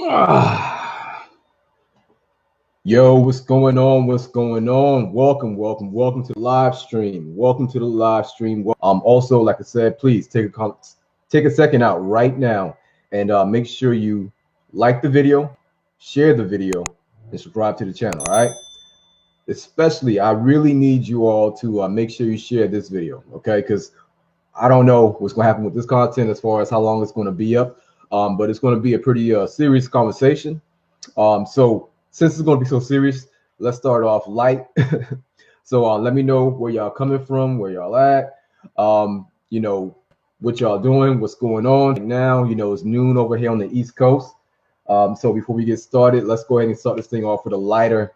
Ah, Yo, what's going on? What's going on? Welcome to the live stream. Welcome to the live stream. Also, like I said, please take a second out right now and make sure you like the video, share the video, and subscribe to the channel. All right. Especially, I really need you all to make sure you share this video, okay? Because I don't know what's going to happen with this content as far as how long it's going to be up, but it's going to be a pretty serious conversation. So since it's going to be so serious, let's start off light. So let me know where y'all coming from, where y'all at, what y'all doing, what's going on right now. It's noon over here on the East Coast. So before we get started, let's go ahead and start this thing off with a lighter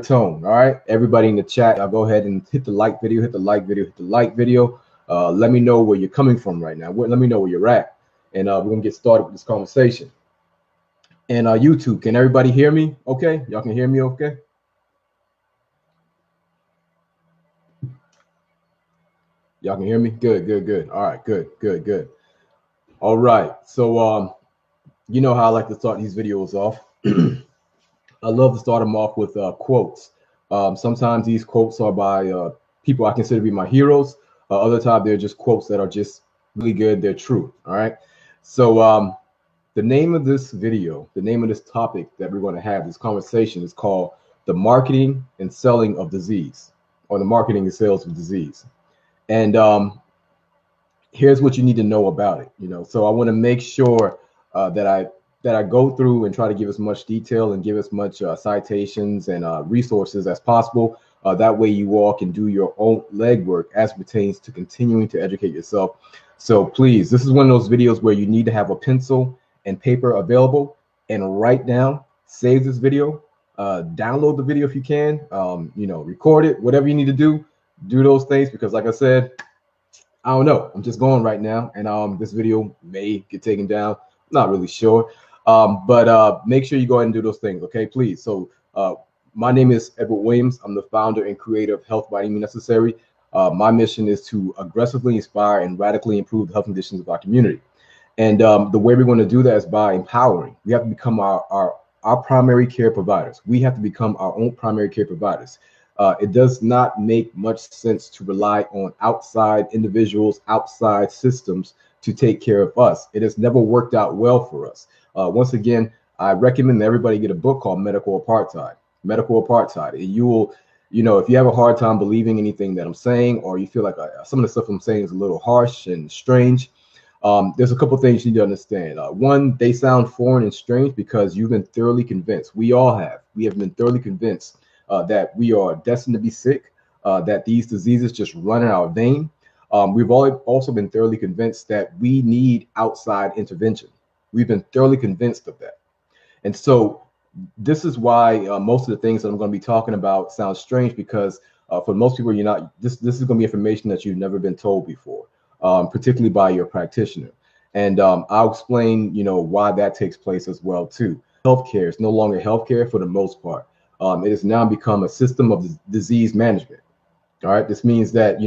tone. All right, everybody in the chat, I'll go ahead and hit the like video, hit the like video, hit the like video. Let me know where you're coming from right now. Let me know where you're at, and we're gonna get started with this conversation. And YouTube, can everybody hear me? Okay, y'all can hear me. Okay. Y'all can hear me. Good. All right, good. All right. So you know how I like to start these videos off. I love to start them off with quotes. Sometimes these quotes are by people I consider to be my heroes. Other times they're just quotes that are just really good. They're true. All right. So the name of this video, the name of this topic that we're going to have this conversation is called the marketing and selling of disease, or the marketing and sales of disease. And here's what you need to know about it. So I want to make sure that I go through and try to give as much detail and give as much citations and resources as possible. That way you all can do your own legwork as pertains to continuing to educate yourself. So please, this is one of those videos where you need to have a pencil and paper available and write down, save this video, download the video if you can, record it, whatever you need to do those things, because like I said, I don't know. I'm just going right now, and this video may get taken down. Not really sure. But make sure you go ahead and do those things, okay? Please. So my name is Edward Williams. I'm the founder and creator of Health by Any Means Necessary. My mission is to aggressively inspire and radically improve the health conditions of our community. And the way we're going to do that is by empowering. We have to become our primary care providers. We have to become our own primary care providers. It does not make much sense to rely on outside individuals, outside systems to take care of us. It has never worked out well for us. Once again, I recommend that everybody get a book called Medical Apartheid. Medical Apartheid. And you will, if you have a hard time believing anything that I'm saying, or you feel like some of the stuff I'm saying is a little harsh and strange, there's a couple things you need to understand. One, they sound foreign and strange because you've been thoroughly convinced. We all have. We have been thoroughly convinced that we are destined to be sick, that these diseases just run in our vein. We've also been thoroughly convinced that we need outside intervention. We've been thoroughly convinced of that. And so this is why most of the things that I'm going to be talking about sound strange, because for most people, this is going to be information that you've never been told before, particularly by your practitioner. And I'll explain, why that takes place as well, too. Healthcare is no longer healthcare for the most part. It has now become a system of disease management. All right. This means that,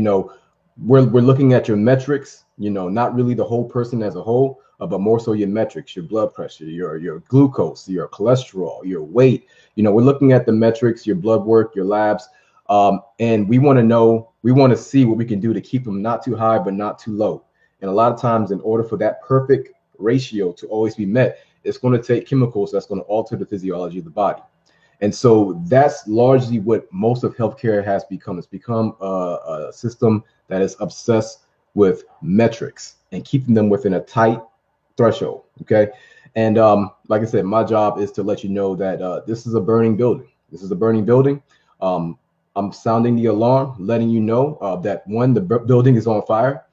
we're looking at your metrics, not really the whole person as a whole, but more so your metrics, your blood pressure, your glucose, your cholesterol, your weight. We're looking at the metrics, your blood work, your labs. And we want to see what we can do to keep them not too high, but not too low. And a lot of times, in order for that perfect ratio to always be met, it's going to take chemicals that's going to alter the physiology of the body. And so that's largely what most of healthcare has become. It's become a system that is obsessed with metrics and keeping them within a tight threshold. Okay. And like I said, my job is to let you know that this is a burning building. This is a burning building. I'm sounding the alarm, letting you know that one, the building is on fire.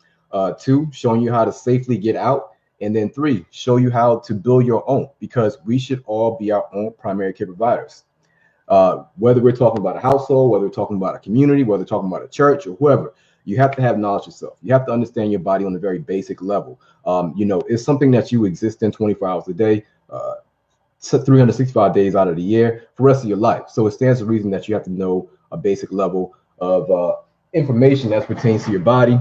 Two, showing you how to safely get out. And then three, show you how to build your own, because we should all be our own primary care providers. Whether we're talking about a household, whether we're talking about a community, whether we're talking about a church or whoever, you have to have knowledge yourself. You have to understand your body on a very basic level. It's something that you exist in 24 hours a day, 365 days out of the year for the rest of your life. So it stands to reason that you have to know a basic level of information that pertains to your body.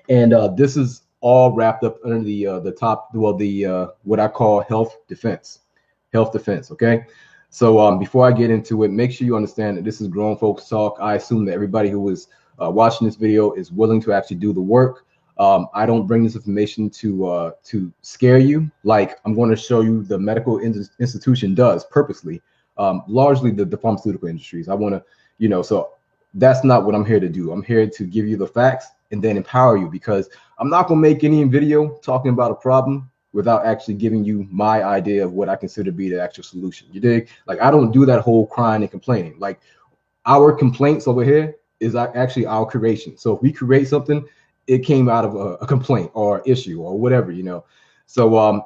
And this is all wrapped up under the top, well, the what I call health defense. Health defense. Okay. So before I get into it, make sure you understand that this is grown folks talk. I assume that everybody who is watching this video is willing to actually do the work. I don't bring this information to scare you, like I'm going to show you the medical institution does purposely. Largely the pharmaceutical industries. I want to, so that's not what I'm here to do. I'm here to give you the facts and then empower you, because I'm not going to make any video talking about a problem without actually giving you my idea of what I consider to be the actual solution. You dig? Like, I don't do that whole crying and complaining. Like, our complaints over here is actually our creation. So if we create something, it came out of a complaint or issue or whatever, So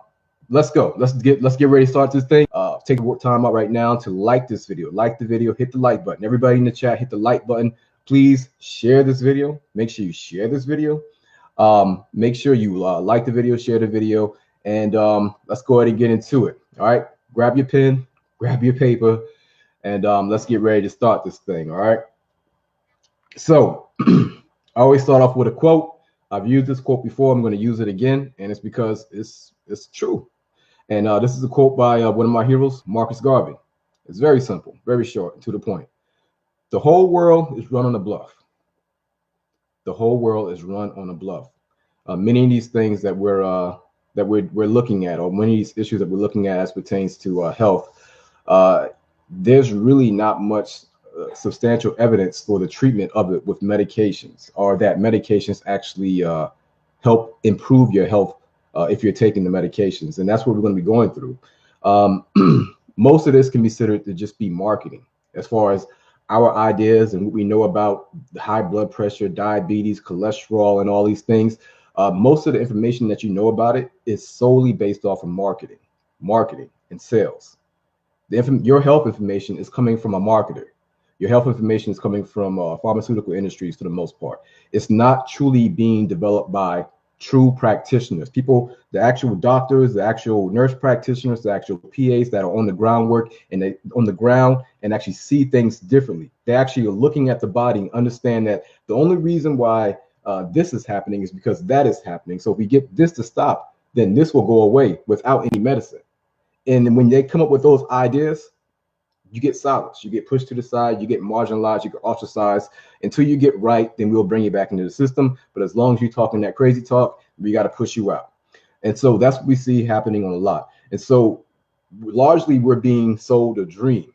let's go. Let's get ready to start this thing. Take time out right now to like this video. Like the video, hit the like button. Everybody in the chat, hit the like button. Please share this video. Make sure you share this video. Make sure you like the video, share the video, and let's go ahead and get into it. All right, grab your pen, grab your paper, and let's get ready to start this thing. All right. So I always start off with a quote. I've used this quote before. I'm going to use it again, and it's because it's true. And this is a quote by one of my heroes, Marcus Garvey. It's very simple, very short, and to the point. The whole world is run on a bluff. The whole world is run on a bluff. Many of these things that we're looking at, or many of these issues that we're looking at as pertains to health, there's really not much substantial evidence for the treatment of it with medications, or that medications actually help improve your health if you're taking the medications. And that's what we're going to be going through. Most of this can be considered to just be marketing, as far as our ideas and what we know about high blood pressure, diabetes, cholesterol, and all these things. Most of the information that you know about it is solely based off of marketing and sales. Your health information is coming from a marketer. Your health information is coming from pharmaceutical industries for the most part. It's not truly being developed by true practitioners, people, the actual doctors, the actual nurse practitioners, the actual PAs that are on the groundwork and they on the ground and actually see things differently. They actually are looking at the body and understand that the only reason why this is happening is because that is happening. So if we get this to stop, then this will go away without any medicine. And when they come up with those ideas, you get silenced, you get pushed to the side, you get marginalized, you get ostracized until you get right. Then we'll bring you back into the system. But as long as you're talking that crazy talk, we got to push you out. And so that's what we see happening on a lot. And so largely we're being sold a dream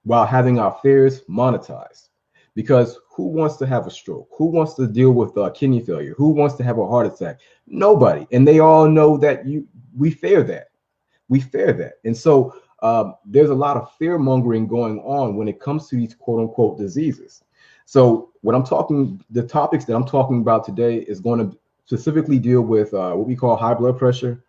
while having our fears monetized. Because who wants to have a stroke? Who wants to deal with kidney failure? Who wants to have a heart attack? Nobody. And they all know that we fear that. We fear that. And so there's a lot of fear mongering going on when it comes to these quote unquote diseases. So the topics that I'm talking about today is going to specifically deal with what we call high blood pressure,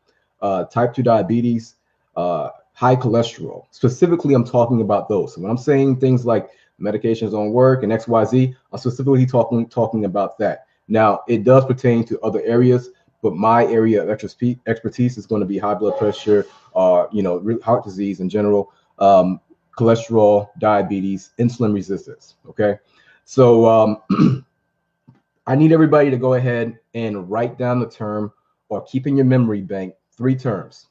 type 2 diabetes, high cholesterol. Specifically, I'm talking about those. So when I'm saying things like medications don't work and XYZ, I'm specifically talking about that. Now, it does pertain to other areas, but my area of expertise is going to be high blood pressure, heart disease in general, cholesterol, diabetes, insulin resistance. Okay. So I need everybody to go ahead and write down the term, or keep in your memory bank 3 terms: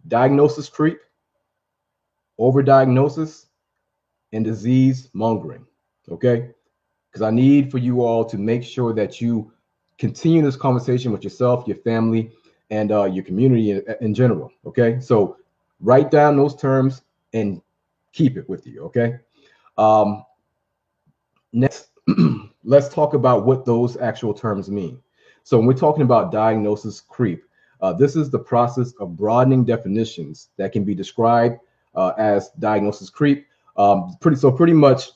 diagnosis creep, overdiagnosis, and disease mongering. Okay. Because I need for you all to make sure that you continue this conversation with yourself, your family, and your community in general. Okay, so write down those terms and keep it with you. Okay. Next, let's talk about what those actual terms mean. So when we're talking about diagnosis creep, this is the process of broadening definitions that can be described as diagnosis creep. Pretty much,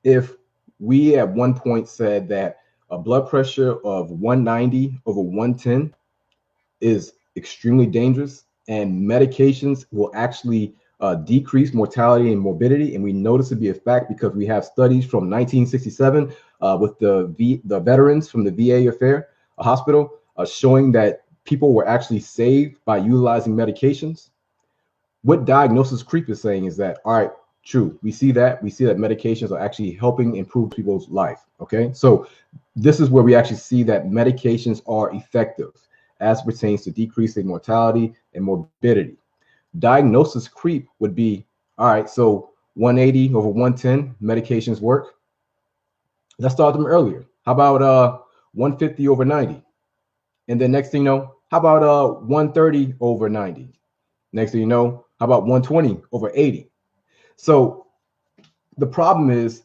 if we at one point said that a blood pressure of 190 over 110 is extremely dangerous, and medications will actually decrease mortality and morbidity. And we know this to be a fact because we have studies from 1967 with the veterans from the VA affair hospital showing that people were actually saved by utilizing medications. What diagnosis creep is saying is that, all right, True. We see that. We see that medications are actually helping improve people's life. Okay. So this is where we actually see that medications are effective as pertains to decreasing mortality and morbidity. Diagnosis creep would be, all right, so 180 over 110 medications work. Let's start them earlier. How about 150 over 90? And then next thing you know, how about 130 over 90? Next thing you know, how about 120 over 80? So the problem is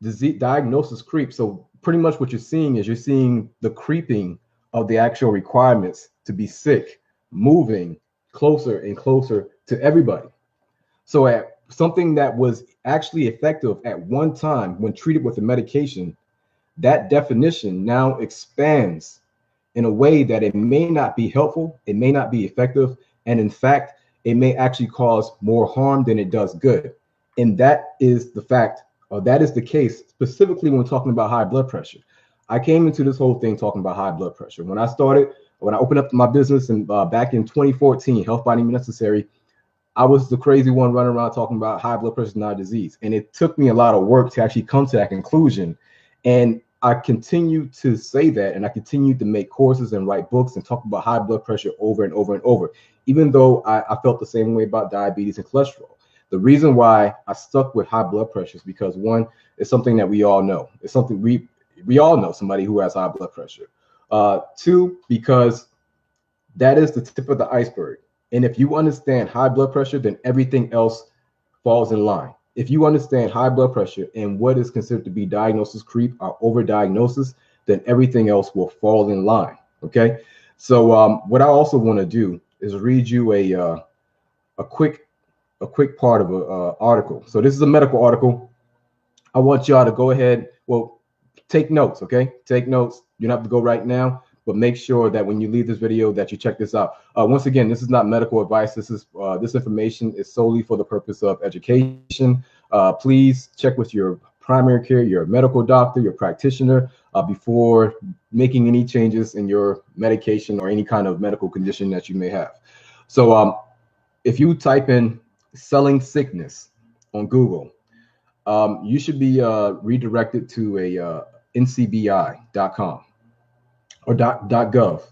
disease diagnosis creep. So pretty much what you're seeing is you're seeing the creeping of the actual requirements to be sick, moving closer and closer to everybody. So at something that was actually effective at one time when treated with a medication, that definition now expands in a way that it may not be helpful, it may not be effective, and in fact, it may actually cause more harm than it does good. And that is the fact, or that is the case specifically when we're talking about high blood pressure. I came into this whole thing talking about high blood pressure. When I opened up my business and back in 2014, Health by Any Means Necessary, I was the crazy one running around talking about high blood pressure is not a disease. And it took me a lot of work to actually come to that conclusion. And I continue to say that, and I continue to make courses and write books and talk about high blood pressure over and over and over, even though I felt the same way about diabetes and cholesterol. The reason why I stuck with high blood pressure is because one, it's something that we all know. It's something we all know somebody who has high blood pressure. Two, because that is the tip of the iceberg. And if you understand high blood pressure, then everything else falls in line. If you understand high blood pressure and what is considered to be diagnosis creep or overdiagnosis, then everything else will fall in line. Okay. So what I also want to do is read you a quick part of an article. So this is a medical article. I want y'all to go ahead. Well, take notes. Okay, take notes. You don't have to go right now, but make sure that when you leave this video that you check this out. Once again, this is not medical advice. This information is solely for the purpose of education. Please check with your primary care, your medical doctor, your practitioner before making any changes in your medication or any kind of medical condition that you may have. So if you type in selling sickness on Google, you should be redirected to a ncbi.com or .gov.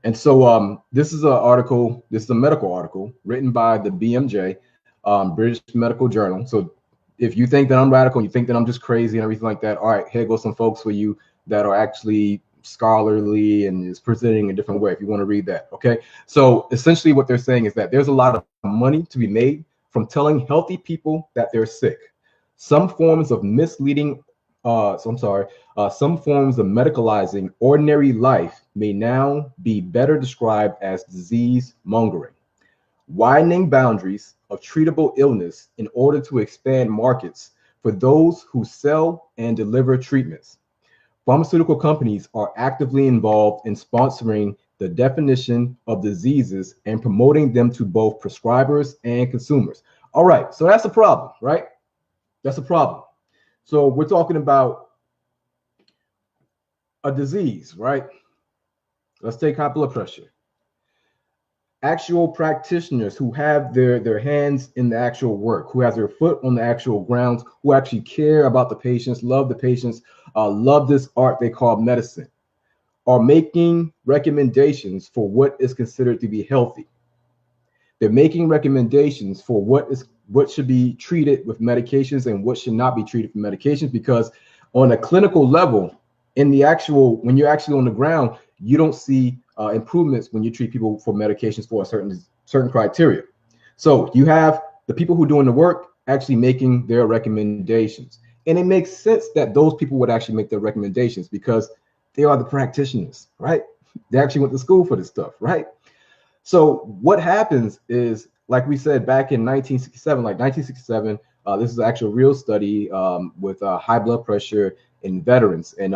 And so this is an article, this is a medical article written by the BMJ, British Medical Journal. So if you think that I'm radical, you think that I'm just crazy and everything like that, all right, here goes some folks for you that are actually scholarly and is presenting a different way if you want to read that. Okay. So essentially what they're saying is that there's a lot of money to be made from telling healthy people that they're sick. Some forms of misleading, some forms of medicalizing ordinary life may now be better described as disease mongering, widening boundaries of treatable illness in order to expand markets for those who sell and deliver treatments. Pharmaceutical companies are actively involved in sponsoring the definition of diseases and promoting them to both prescribers and consumers. All right, so that's a problem, right? That's a problem. So we're talking about a disease, right? Let's take high blood pressure. Actual practitioners who have their hands in the actual work, who has their foot on the actual grounds, who actually care about the patients, love the patients, love this art they call medicine, are making recommendations for what is considered to be healthy. They're making recommendations for what should be treated with medications and what should not be treated with medications, because on a clinical level, when you're actually on the ground, you don't see improvements when you treat people for medications for a certain criteria. So you have the people who are doing the work actually making their recommendations. And it makes sense that those people would actually make their recommendations because they are the practitioners, right? They actually went to school for this stuff, right? So what happens is, like we said, back in 1967, this is an actual real study with high blood pressure in veterans. And,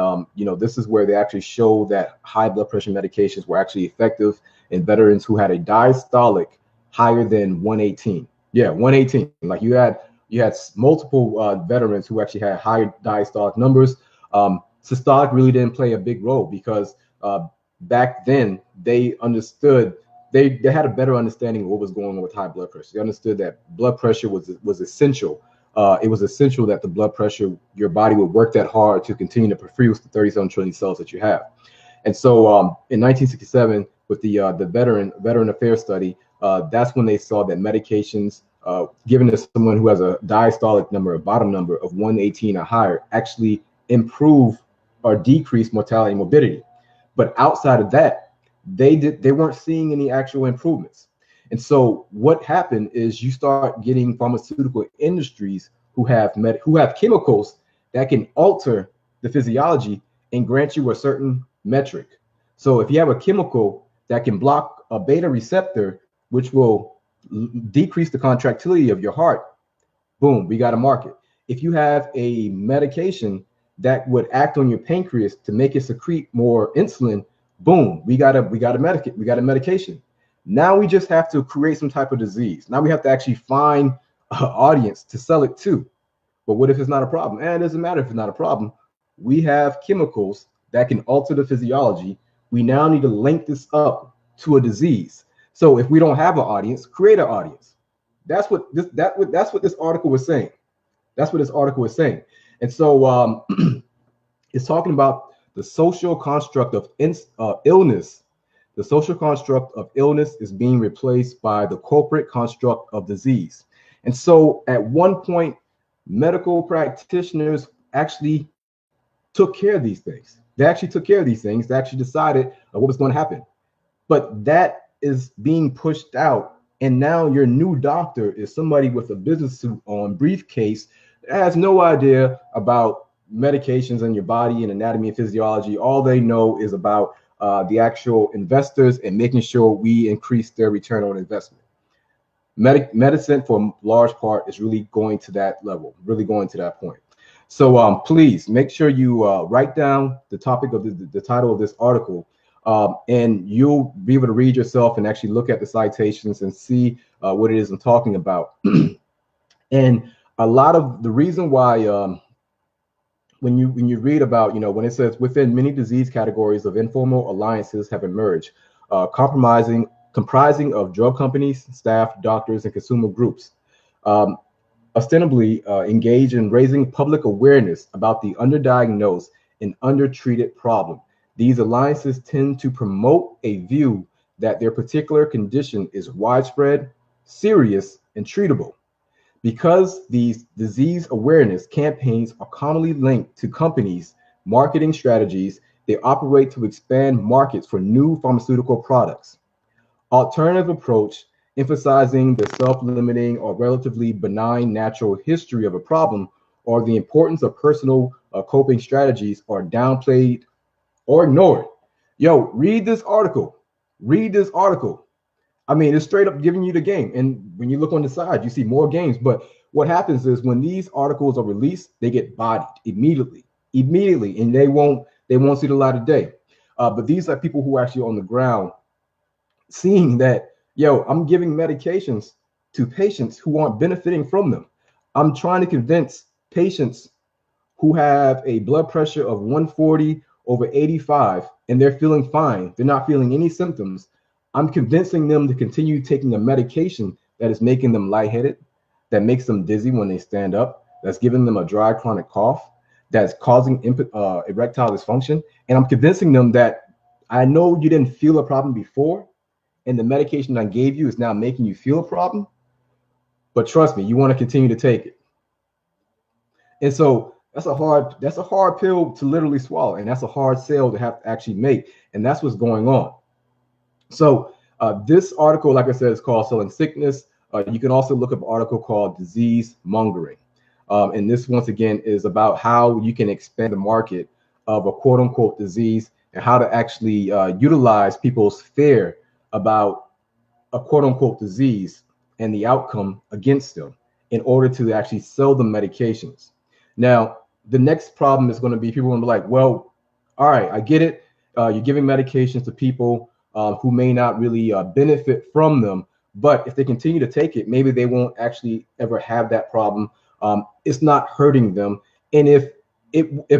this is where they actually show that high blood pressure medications were actually effective in veterans who had a diastolic higher than 118. Yeah, 118. Like you had multiple veterans who actually had higher diastolic numbers. Systolic really didn't play a big role because back then they understood, they had a better understanding of what was going on with high blood pressure. They understood that blood pressure was essential it was essential that the blood pressure, your body would work that hard to continue to perfuse the 37 trillion cells that you have. And so in 1967, with the Veteran Affairs study, that's when they saw that medications given to someone who has a diastolic number, a bottom number of 118 or higher, actually improve or decrease mortality and morbidity. But outside of that, they weren't seeing any actual improvements. And so what happened is you start getting pharmaceutical industries who have chemicals that can alter the physiology and grant you a certain metric. So if you have a chemical that can block a beta receptor, which will decrease the contractility of your heart, boom, we got a market. If you have a medication that would act on your pancreas to make it secrete more insulin, boom, we got a medication. Now we just have to create some type of disease. Now we have to actually find an audience to sell it to. But what if it's not a problem? And it doesn't matter if it's not a problem. We have chemicals that can alter the physiology. We now need to link this up to a disease. So if we don't have an audience, create an audience. That's what this article was saying. That's what this article was saying. And so it's talking about the social construct of illness. The social construct of illness is being replaced by the corporate construct of disease. And so at one point, medical practitioners actually took care of these things. They actually took care of these things. They actually decided what was going to happen. But that is being pushed out. And now your new doctor is somebody with a business suit on, briefcase, that has no idea about medications in your body and anatomy and physiology. All they know is about the actual investors and making sure we increase their return on investment. Medicine, for a large part, is really going to that level, really going to that point. So please make sure you write down the topic of the title of this article, and you'll be able to read yourself and actually look at the citations and see what it is I'm talking about. And a lot of the reason why when you read about, when it says within many disease categories of informal alliances have emerged, comprising of drug companies, staff, doctors, and consumer groups, ostensibly engage in raising public awareness about the underdiagnosed and undertreated problem. These alliances tend to promote a view that their particular condition is widespread, serious, and treatable. Because these disease awareness campaigns are commonly linked to companies' marketing strategies, they operate to expand markets for new pharmaceutical products. Alternative approach, emphasizing the self-limiting or relatively benign natural history of a problem or the importance of personal coping strategies, are downplayed or ignored. Yo, read this article. Read this article. I mean, it's straight up giving you the game. And when you look on the side, you see more games. But what happens is when these articles are released, they get bodied immediately, and they won't see the light of day. But these are people who are actually on the ground seeing that, yo, I'm giving medications to patients who aren't benefiting from them. I'm trying to convince patients who have a blood pressure of 140 over 85 and they're feeling fine. They're not feeling any symptoms. I'm convincing them to continue taking a medication that is making them lightheaded, that makes them dizzy when they stand up, that's giving them a dry chronic cough, that's causing erectile dysfunction. And I'm convincing them that I know you didn't feel a problem before, and the medication I gave you is now making you feel a problem, but trust me, you want to continue to take it. And so that's a hard pill to literally swallow, and that's a hard sale to have to actually make, and that's what's going on. So this article, like I said, is called Selling Sickness. You can also look up an article called Disease Mongering. And this, once again, is about how you can expand the market of a quote unquote disease and how to actually utilize people's fear about a quote unquote disease and the outcome against them in order to actually sell them medications. Now, the next problem is going to be people going to be like, well, all right, I get it. You're giving medications to people who may not really benefit from them. But if they continue to take it, maybe they won't actually ever have that problem. It's not hurting them. And if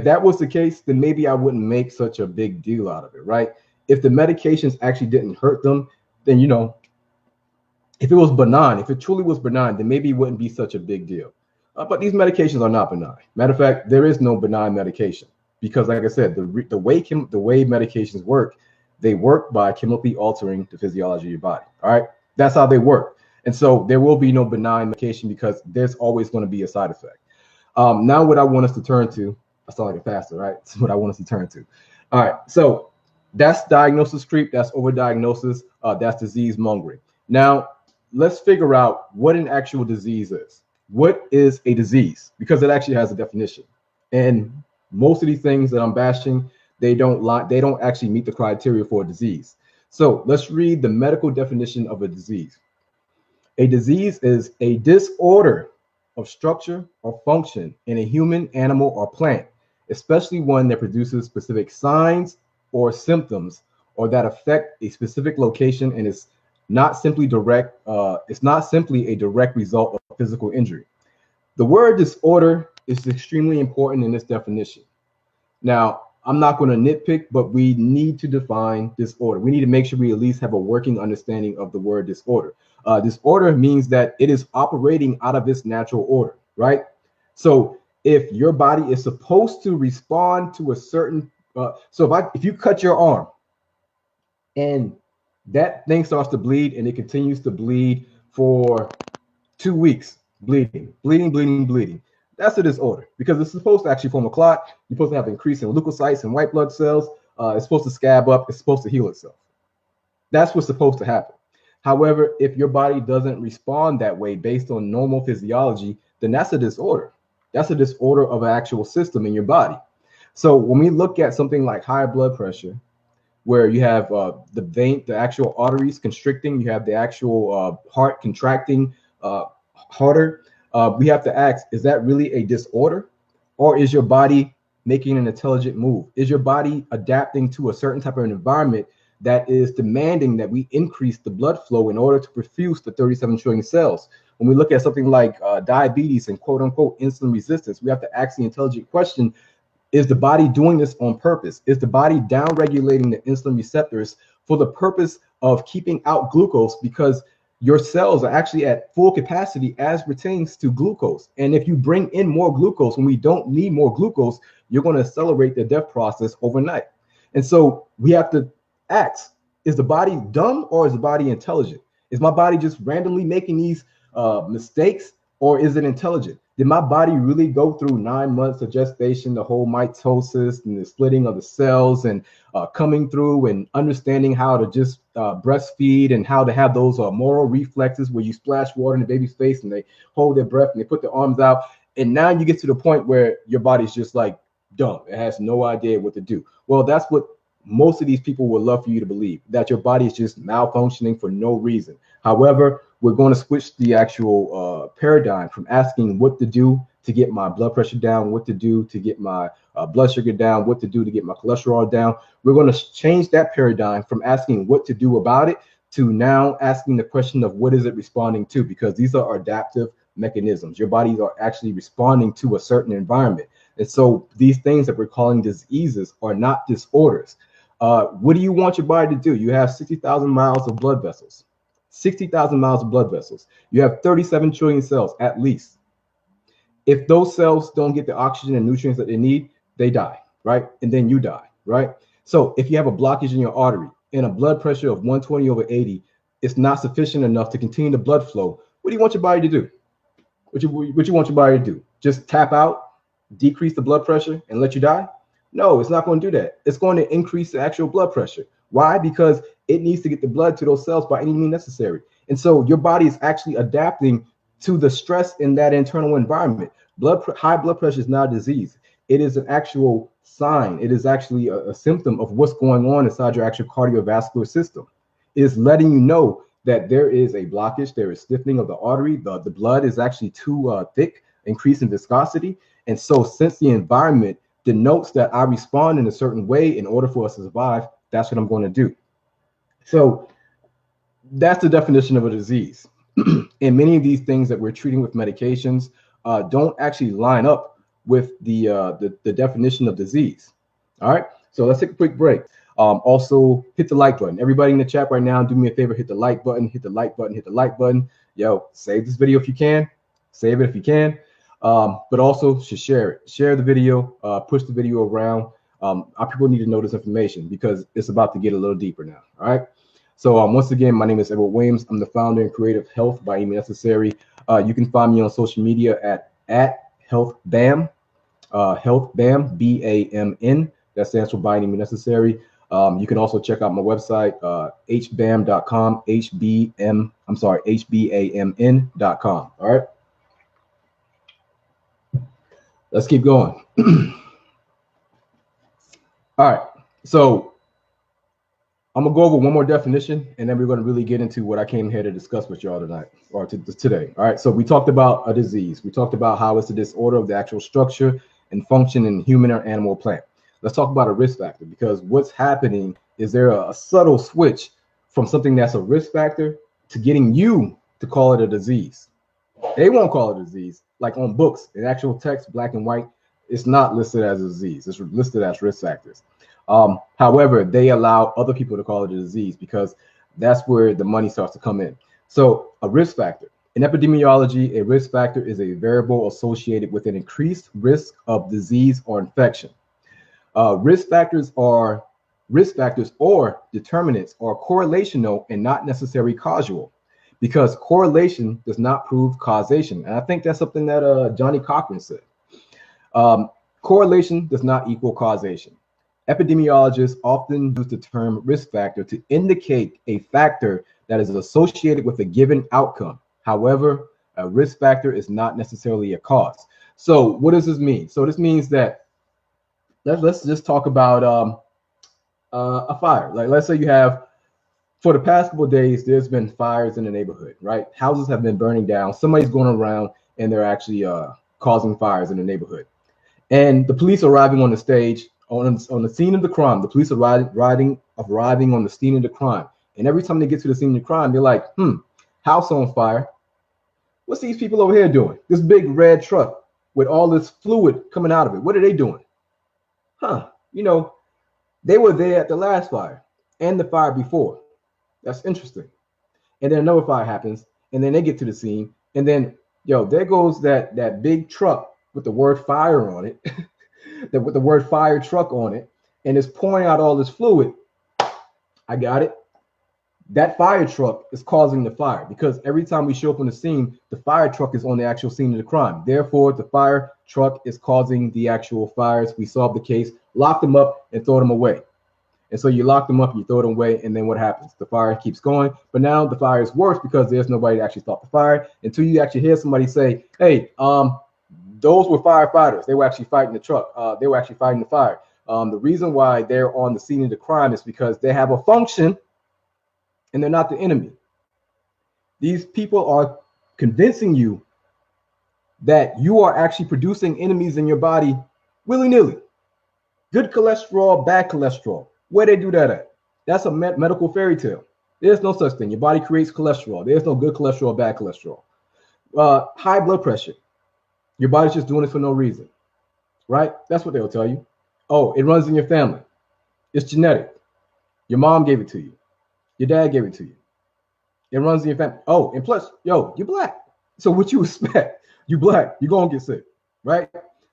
that was the case, then maybe I wouldn't make such a big deal out of it, right? If the medications actually didn't hurt them, then, if it was benign, if it truly was benign, then maybe it wouldn't be such a big deal. But these medications are not benign. Matter of fact, there is no benign medication because, like I said, the way medications work, they work by chemically altering the physiology of your body. All right, that's how they work. And so there will be no benign medication because there's always going to be a side effect. Now, what I want us to turn to, I sound like a pastor, right? That's what I want us to turn to. All right, so that's diagnosis creep, that's overdiagnosis, that's disease mongering. Now, let's figure out what an actual disease is. What is a disease? Because it actually has a definition. And most of these things that I'm bashing, they don't actually meet the criteria for a disease. So let's read the medical definition of a disease. A disease is a disorder of structure or function in a human, animal, or plant, especially one that produces specific signs or symptoms or that affect a specific location and is not simply it's not simply a direct result of physical injury. The word disorder is extremely important in this definition. Now, I'm not going to nitpick, but we need to define disorder. We need to make sure we at least have a working understanding of the word disorder. Disorder means that it is operating out of its natural order, right? So if your body is supposed to respond to a certain, if you cut your arm and that thing starts to bleed and it continues to bleed for 2 weeks, bleeding. That's a disorder because it's supposed to actually form a clot. You're supposed to have increase in leukocytes and white blood cells. It's supposed to scab up. It's supposed to heal itself. That's what's supposed to happen. However, if your body doesn't respond that way based on normal physiology, then that's a disorder. That's a disorder of an actual system in your body. So when we look at something like high blood pressure, where you have the actual arteries constricting, you have the actual heart contracting harder, we have to ask, is that really a disorder? Or is your body making an intelligent move? Is your body adapting to a certain type of environment that is demanding that we increase the blood flow in order to perfuse the 37 trillion cells? When we look at something like diabetes and quote unquote insulin resistance, we have to ask the intelligent question, is the body doing this on purpose? Is the body down-regulating the insulin receptors for the purpose of keeping out glucose because your cells are actually at full capacity as pertains to glucose? And if you bring in more glucose when we don't need more glucose, you're going to accelerate the death process overnight. And so we have to ask, is the body dumb or is the body intelligent? Is my body just randomly making these mistakes, or is it intelligent? Did my body really go through 9 months of gestation, the whole mitosis and the splitting of the cells and coming through and understanding how to just breastfeed and how to have those moral reflexes where you splash water in the baby's face and they hold their breath and they put their arms out. And now you get to the point where your body's just like dumb. It has no idea what to do. Well, that's what most of these people would love for you to believe, that your body is just malfunctioning for no reason. However, we're going to switch the actual paradigm from asking what to do to get my blood pressure down, what to do to get my blood sugar down, what to do to get my cholesterol down. We're going to change that paradigm from asking what to do about it to now asking the question of what is it responding to, because these are adaptive mechanisms. Your bodies are actually responding to a certain environment. And so these things that we're calling diseases are not disorders. What do you want your body to do? You have 60,000 miles of blood vessels. 60,000 miles of blood vessels. You have 37 trillion cells at least. If those cells don't get the oxygen and nutrients that they need, they die, right? And then you die, right? So if you have a blockage in your artery and a blood pressure of 120/80, it's not sufficient enough to continue the blood flow. What do you want your body to do? What you want your body to do? Just tap out, decrease the blood pressure, and let you die? No, it's not going to do that. It's going to increase the actual blood pressure. Why? Because it needs to get the blood to those cells by any means necessary. And so your body is actually adapting to the stress in that internal environment. High blood pressure is not a disease. It is an actual sign. It is actually a symptom of what's going on inside your actual cardiovascular system. It is letting you know that there is a blockage, there is stiffening of the artery, the blood is actually too thick, increasing viscosity. And so since the environment denotes that I respond in a certain way in order for us to survive, that's what I'm going to do. So that's the definition of a disease. And many of these things that we're treating with medications don't actually line up with the definition of disease. All right, so let's take a quick break. Also, hit the like button. Everybody in the chat right now, do me a favor, hit the like button, hit the like button, hit the like button. Yo, save this video if you can. Save it if you can. but also should share it. Share the video, push the video around. Our people need to know this information because it's about to get a little deeper now. All right. So once again, my name is Edward Williams. I'm the founder and creator of Health by Any Means Necessary. You can find me on social media at H-BAMN, H-BAMN, B-A-M-N. That stands for By Any Means Necessary. You can also check out my website, hbamn.com, hbamn.com. All right. Let's keep going. All right. So I'm gonna go over one more definition, and then we're gonna really get into what I came here to discuss with y'all tonight or today. All right. So we talked about a disease. We talked about how it's a disorder of the actual structure and function in human or animal or plant. Let's talk about a risk factor, because what's happening is there a subtle switch from something that's a risk factor to getting you to call it a disease. They won't call it a disease. Like on books, in actual text, black and white, it's not listed as a disease. It's listed as risk factors. However, they allow other people to call it a disease because that's where the money starts to come in. So a risk factor. In epidemiology, a risk factor is a variable associated with an increased risk of disease or infection. Risk factors or determinants are correlational and not necessarily causal, because correlation does not prove causation. And I think that's something that Johnny Cochran said. Correlation does not equal causation. Epidemiologists often use the term risk factor to indicate a factor that is associated with a given outcome. However, a risk factor is not necessarily a cause. So what does this mean? So this means that let's just talk about a fire. Like, let's say you have, for the past couple of days, there's been fires in the neighborhood, right? Houses have been burning down. Somebody's going around and they're actually causing fires in the neighborhood. And the police arriving on the stage, on the scene of the crime. The police are arriving on the scene of the crime. And every time they get to the scene of the crime, they're like, house on fire. What's these people over here doing? This big red truck with all this fluid coming out of it. What are they doing? You know, they were there at the last fire and the fire before. That's interesting. And then another fire happens, and then they get to the scene, and then, there goes that big truck with the word fire on it, with the word fire truck on it, and it's pouring out all this fluid. I got it. That fire truck is causing the fire, because every time we show up on the scene, the fire truck is on the actual scene of the crime. Therefore, the fire truck is causing the actual fires. We solve the case, lock them up, and throw them away. And so you lock them up, you throw them away, and then what happens? The fire keeps going, but now the fire is worse because there's nobody to actually stop the fire until you actually hear somebody say, hey, those were firefighters. They were actually fighting the truck. They were actually fighting the fire. The reason why they're on the scene of the crime is because they have a function and they're not the enemy. These people are convincing you that you are actually producing enemies in your body willy-nilly. Good cholesterol, bad cholesterol. Where they do that at? That's a medical fairy tale. There's no such thing. Your body creates cholesterol. There's no good cholesterol, bad cholesterol. High blood pressure. Your body's just doing it for no reason, right? That's what they'll tell you. Oh, it runs in your family. It's genetic. Your mom gave it to you. Your dad gave it to you. It runs in your family. Oh, and plus, you're black. So what you expect? You black. You're going to get sick, right?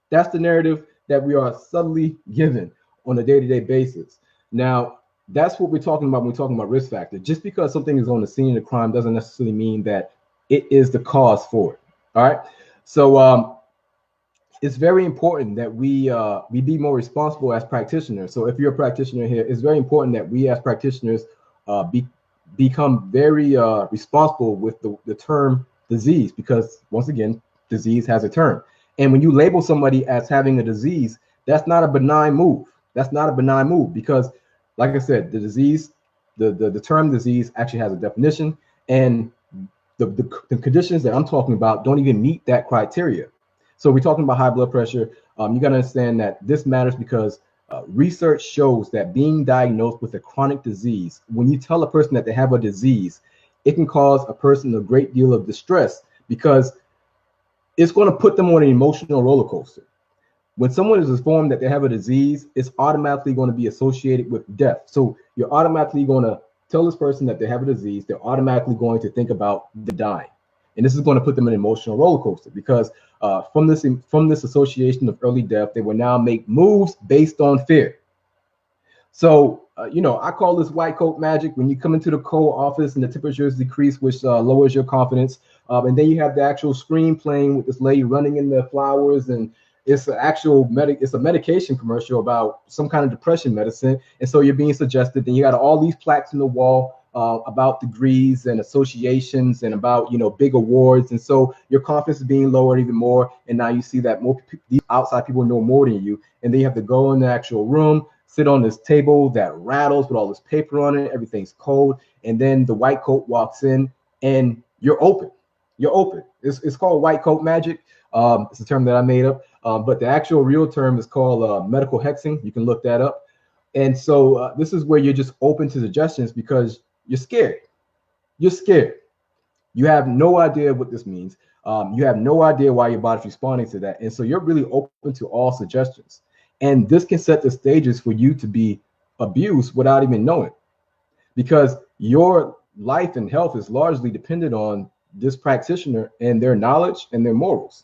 That's the narrative that we are subtly given on a day-to-day basis. Now, that's what we're talking about when we're talking about risk factor. Just because something is on the scene of the crime doesn't necessarily mean that it is the cause for it. All right. So it's very important that we be more responsible as practitioners. So if you're a practitioner here, it's very important that we as practitioners become very responsible with the term disease, because once again, disease has a term. And when you label somebody as having a disease, that's not a benign move. That's not a benign move, because, like I said, the disease, the term disease actually has a definition, and the conditions that I'm talking about don't even meet that criteria. So we're talking about high blood pressure. You got to understand that this matters because research shows that being diagnosed with a chronic disease, when you tell a person that they have a disease, it can cause a person a great deal of distress, because it's going to put them on an emotional roller coaster. When someone is informed that they have a disease, it's automatically going to be associated with death. So you're automatically going to tell this person that they have a disease. They're automatically going to think about the dying. And this is going to put them in an emotional roller coaster because from this association of early death, they will now make moves based on fear. So, I call this white coat magic. When you come into the cold office and the temperatures decrease, which lowers your confidence. And then you have the actual screen playing with this lady running in the flowers, and it's it's a medication commercial about some kind of depression medicine. And so you're being suggested. Then you got all these plaques in the wall about degrees and associations and about, big awards. And so your confidence is being lowered even more. And now you see that these outside people know more than you. And then you have to go in the actual room, sit on this table that rattles with all this paper on it. Everything's cold. And then the white coat walks in and you're open. You're open. It's called white coat magic. It's a term that I made up. But the actual real term is called medical hexing. You can look that up. And so this is where you're just open to suggestions because you're scared. You're scared. You have no idea what this means. You have no idea why your body's responding to that. And so you're really open to all suggestions. And this can set the stages for you to be abused without even knowing, because your life and health is largely dependent on this practitioner and their knowledge and their morals.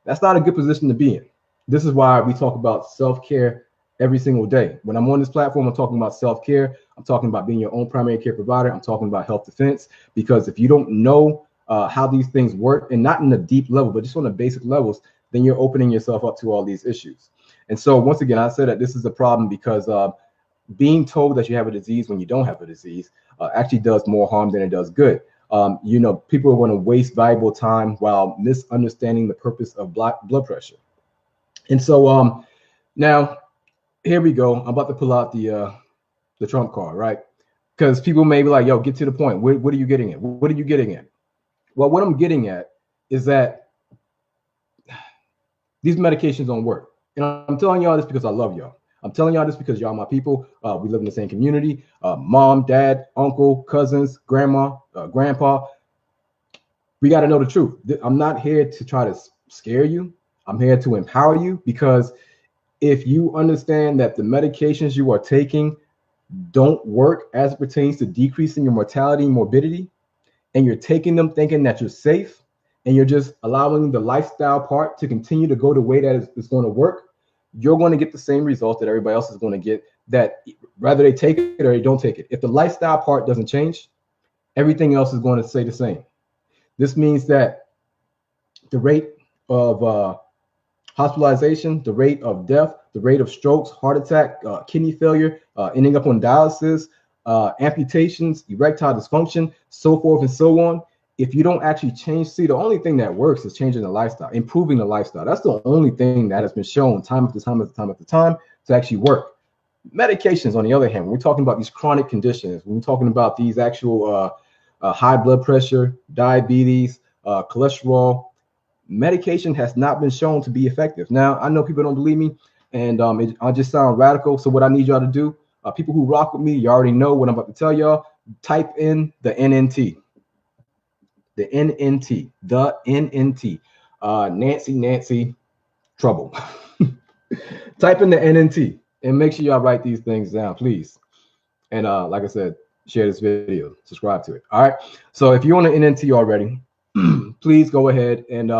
That's not a good position to be in. This is why we talk about self-care every single day. When I'm on this platform, I'm talking about self-care. I'm talking about being your own primary care provider. I'm talking about health defense, because if you don't know how these things work, and not in the deep level, but just on the basic levels, then you're opening yourself up to all these issues. And so once again, I said that this is a problem because being told that you have a disease when you don't have a disease actually does more harm than it does good. People are going to waste valuable time while misunderstanding the purpose of blood pressure. And so now here we go. I'm about to pull out the trump card, right? Because people may be like, yo, get to the point. What are you getting at? What are you getting at? Well, what I'm getting at is that these medications don't work. And I'm telling y'all this because I love y'all. I'm telling y'all this because y'all my people. We live in the same community. Mom, dad, uncle, cousins, grandma, grandpa. We got to know the truth. I'm not here to try to scare you. I'm here to empower you, because if you understand that the medications you are taking don't work as it pertains to decreasing your mortality and morbidity, and you're taking them thinking that you're safe, and you're just allowing the lifestyle part to continue to go the way that it's going to work, you're going to get the same results that everybody else is going to get, that whether they take it or they don't take it. If the lifestyle part doesn't change, everything else is going to stay the same. This means that the rate of hospitalization, the rate of death, the rate of strokes, heart attack, kidney failure, ending up on dialysis, amputations, erectile dysfunction, so forth and so on. If you don't actually change, the only thing that works is changing the lifestyle, improving the lifestyle. That's the only thing that has been shown time after time after time after time to actually work. Medications, on the other hand, when we're talking about these chronic conditions, when we're talking about these actual high blood pressure, diabetes, cholesterol, medication has not been shown to be effective. Now, I know people don't believe me, and I just sound radical. So what I need y'all to do, people who rock with me, you already know what I'm about to tell y'all. Type in the NNT. The NNT, Nancy, trouble. Type in the NNT and make sure y'all write these things down, please. And like I said, share this video, subscribe to it. All right. So if you're on the NNT already, please go ahead and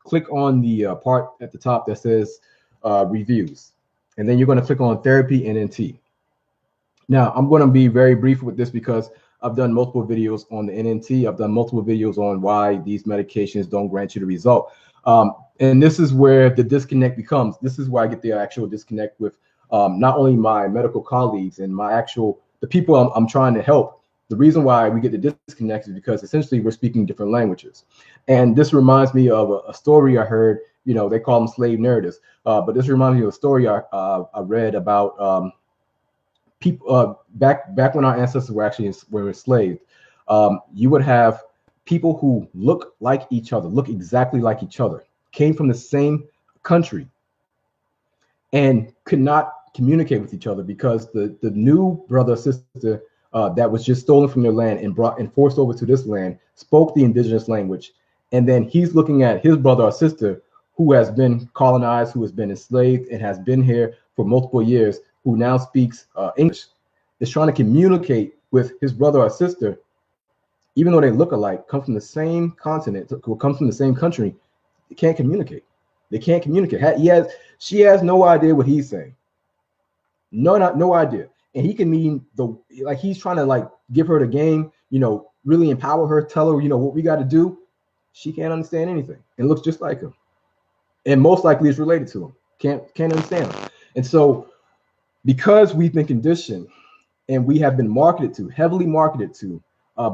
click on the part at the top that says reviews. And then you're going to click on therapy NNT. Now, I'm going to be very brief with this because I've done multiple videos on the NNT. I've done multiple videos on why these medications don't grant you the result. And this is where the disconnect becomes. This is where I get the actual disconnect with not only my medical colleagues and the people I'm trying to help. The reason why we get the disconnect is because essentially we're speaking different languages. And this reminds me of a story I heard. They call them slave narratives. But this reminds me of a story I read about people back when our ancestors were enslaved. You would have people who look like each other, look exactly like each other, came from the same country, and could not communicate with each other because the new brother or sister that was just stolen from their land and brought and forced over to this land spoke the indigenous language. And then he's looking at his brother or sister who has been colonized, who has been enslaved and has been here for multiple years, who now speaks English, is trying to communicate with his brother or sister even though they look alike, come from the same continent, come from the same country, they can't communicate. They can't communicate. She has no idea what he's saying. No idea. And he can mean like he's trying to like give her the game, really empower her, tell her, what we got to do. She can't understand anything and looks just like him. And most likely is related to him. Can't understand him. And so because we've been conditioned and we have been heavily marketed to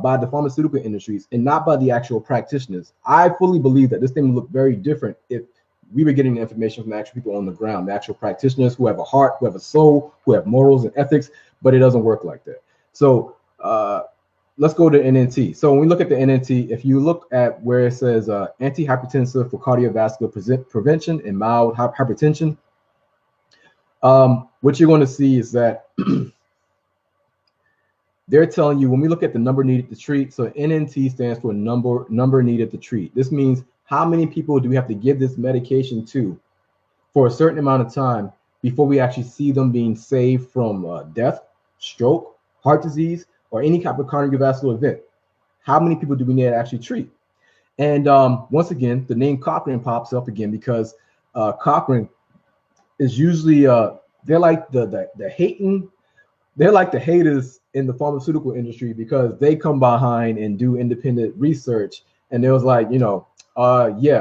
by the pharmaceutical industries and not by the actual practitioners, I fully believe that this thing would look very different if we were getting the information from actual people on the ground, the actual practitioners who have a heart, who have a soul, who have morals and ethics, but it doesn't work like that. So let's go to NNT. So when we look at the NNT, if you look at where it says antihypertensive for cardiovascular prevention and mild hypertension, what you're going to see is that they're telling you when we look at the number needed to treat, so NNT stands for number needed to treat. This means how many people do we have to give this medication to for a certain amount of time before we actually see them being saved from death, stroke, heart disease, or any type of cardiovascular event? How many people do we need to actually treat? And once again, the name Cochrane pops up again because Cochrane is usually they're like the hating. They're like the haters in the pharmaceutical industry because they come behind and do independent research. And it was like,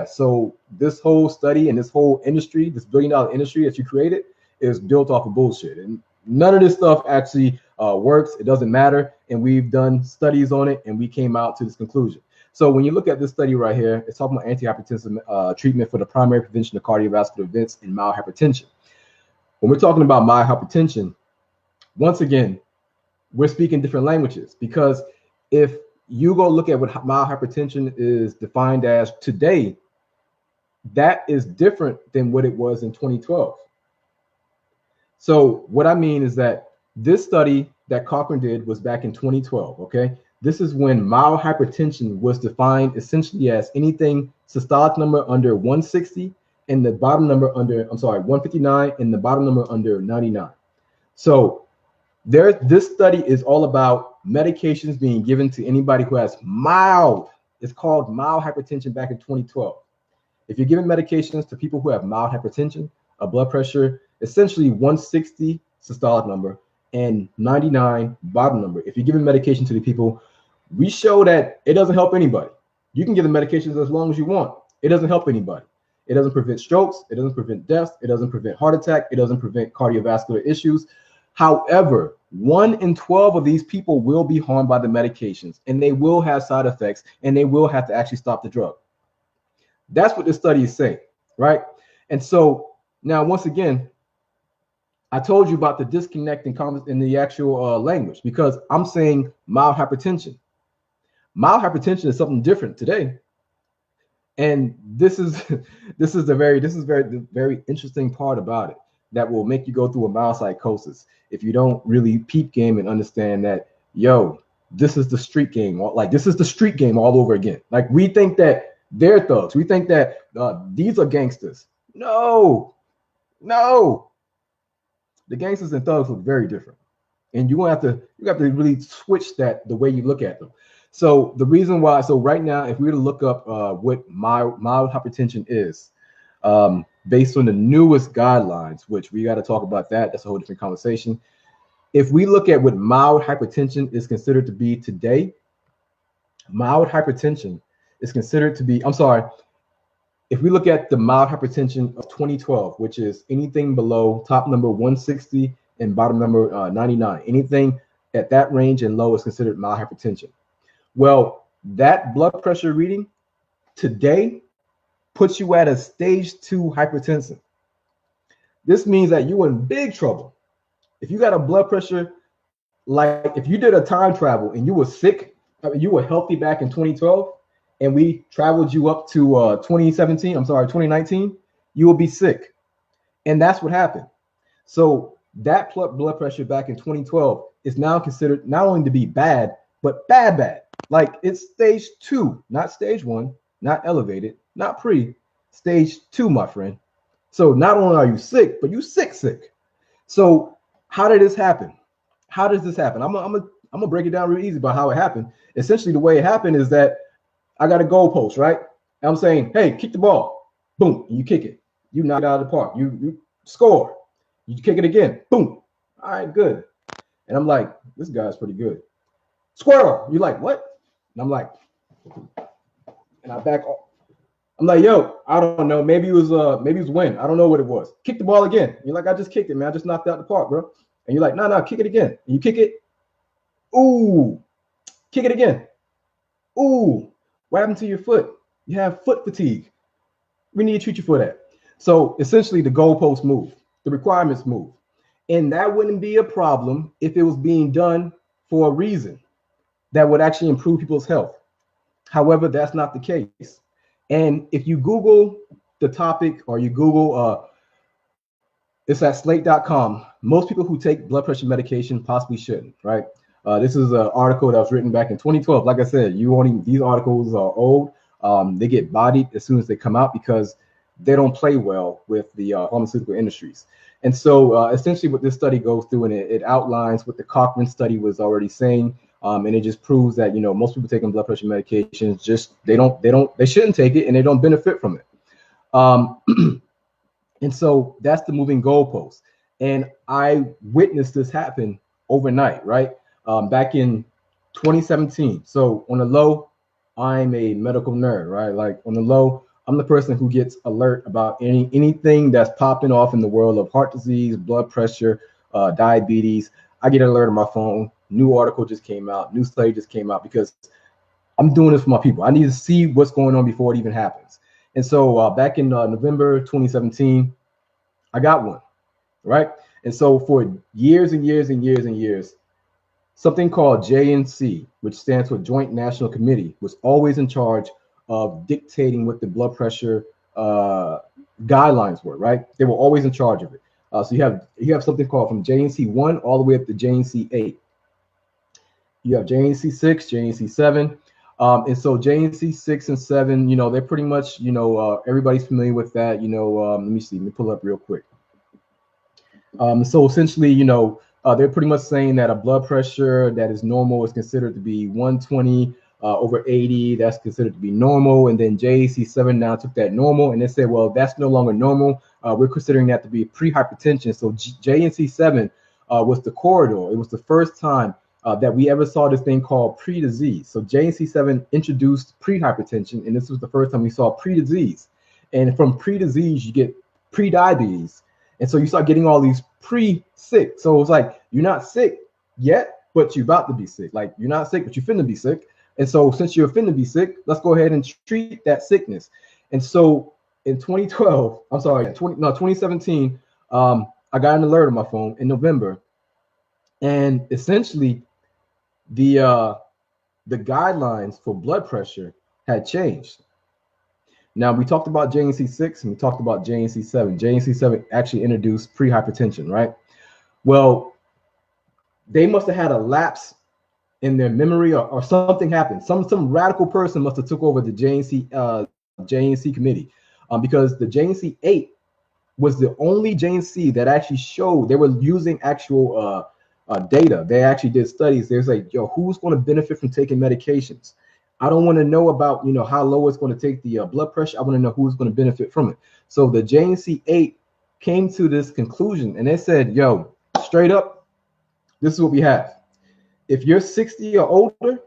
so this whole study and this whole industry, this $1 billion industry that you created is built off of bullshit. And none of this stuff actually works. It doesn't matter. And we've done studies on it and we came out to this conclusion. So when you look at this study right here, it's talking about antihypertensive treatment for the primary prevention of cardiovascular events and mild hypertension. When we're talking about mild hypertension, once again, we're speaking different languages because if you go look at what mild hypertension is defined as today, that is different than what it was in 2012. So what I mean is that this study that Cochrane did was back in 2012, okay? This is when mild hypertension was defined essentially as anything systolic number under 160 and the bottom number under, 159 and the bottom number under 99. So this study is all about medications being given to anybody who has mild, it's called mild hypertension back in 2012. If you're giving medications to people who have mild hypertension, a blood pressure, essentially 160 systolic number and 99 bottom number. If you're giving medication to the people, we show that it doesn't help anybody. You can give the medications as long as you want. It doesn't help anybody. It doesn't prevent strokes. It doesn't prevent deaths. It doesn't prevent heart attack. It doesn't prevent cardiovascular issues. However, 1 in 12 of these people will be harmed by the medications and they will have side effects and they will have to actually stop the drug. That's what this study is saying, right? And so now, once again, I told you about the disconnect in the actual language because I'm saying mild hypertension. Mild hypertension is something different today. And this is the very interesting part about it that will make you go through a mild psychosis if you don't really peep game and understand that, this is the street game. Like this is the street game all over again. Like we think that they're thugs. We think that these are gangsters. No. The gangsters and thugs look very different. And you have to really switch the way you look at them. So the reason why, right now, if we were to look up what mild hypertension is, based on the newest guidelines, which we got to talk about that's a whole different conversation. If we look at what mild hypertension is considered to be today, mild hypertension is considered to be, if we look at the mild hypertension of 2012, which is anything below top number 160 and bottom number 99, anything at that range and low is considered mild hypertension. Well, that blood pressure reading today puts you at a stage 2 hypertension. This means that you're in big trouble. If you got a blood pressure, like if you did a time travel and you were sick, you were healthy back in 2012, and we traveled you up to 2019, you will be sick. And that's what happened. So that blood pressure back in 2012 is now considered not only to be bad, but bad. Like it's stage 2, not stage 1, not elevated, not stage 2, my friend. So not only are you sick, but you sick. So how did this happen? How does this happen? I'm I'm gonna break it down real easy about how it happened. Essentially, the way it happened is that I got a goalpost, right? And I'm saying, hey, kick the ball. Boom, and you kick it. You knock it out of the park. You score. You kick it again. Boom. All right, good. And I'm like, this guy's pretty good. Squirrel. You're like, what? And I'm like, and I back off. I'm like, yo, I don't know. Maybe it was wind. I don't know what it was. Kick the ball again. And you're like, I just kicked it, man. I just knocked it out the park, bro. And you're like, no, kick it again. And you kick it. Ooh, kick it again. Ooh, what happened to your foot? You have foot fatigue. We need to treat you for that. So essentially, the goalposts move, the requirements move. And that wouldn't be a problem if it was being done for a reason that would actually improve people's health. However, that's not the case. And if you Google the topic or you Google, it's at slate.com, most people who take blood pressure medication possibly shouldn't, right? This is an article that was written back in 2012. Like I said, these articles are old. They get bodied as soon as they come out because they don't play well with the pharmaceutical industries. And so essentially what this study goes through, and it outlines what the Cochrane study was already saying. And it just proves that, most people taking blood pressure medications, they shouldn't take it and they don't benefit from it. And so that's the moving goalpost. And I witnessed this happen overnight, right? Back in 2017. So on the low, I'm a medical nerd, right? Like on the low, I'm the person who gets alert about anything that's popping off in the world of heart disease, blood pressure, diabetes. I get an alert on my phone. New article just came out. New study just came out because I'm doing this for my people. I need to see what's going on before it even happens. And so back in November 2017, I got one, right? And so for years and years and years and years, something called JNC, which stands for Joint National Committee, was always in charge of dictating what the blood pressure guidelines were, right? They were always in charge of it. So you have something called from JNC 1 all the way up to JNC 8. You have JNC 6, JNC 7. And so JNC 6 and 7, they're pretty much, everybody's familiar with that. Let me see, let me pull up real quick. So essentially, they're pretty much saying that a blood pressure that is normal is considered to be 120 over 80. That's considered to be normal. And then JNC 7 now took that normal and they said, well, that's no longer normal. We're considering that to be pre-hypertension. So JNC 7 was the corridor. It was the first time that we ever saw this thing called pre-disease. So JNC 7 introduced pre-hypertension, and this was the first time we saw pre-disease. And from pre-disease, you get pre-diabetes. And so you start getting all these pre-sick. So it's like, you're not sick yet, but you're about to be sick. Like, you're not sick, but you're finna be sick. And so since you're finna be sick, let's go ahead and treat that sickness. And so in 2017, I got an alert on my phone in November. And essentially, the guidelines for blood pressure had changed. Now, we talked about JNC 6 and we talked about JNC 7. JNC 7 actually introduced pre-hypertension, right? Well, they must have had a lapse in their memory or something happened. Some radical person must have took over the JNC committee because the JNC 8 was the only JNC that actually showed they were using actual data. They actually did studies. There's like, yo, who's going to benefit from taking medications? I don't want to know about, how low it's going to take the blood pressure. I want to know who's going to benefit from it. So the JNC 8 came to this conclusion and they said, yo, straight up, this is what we have. If you're 60 or older,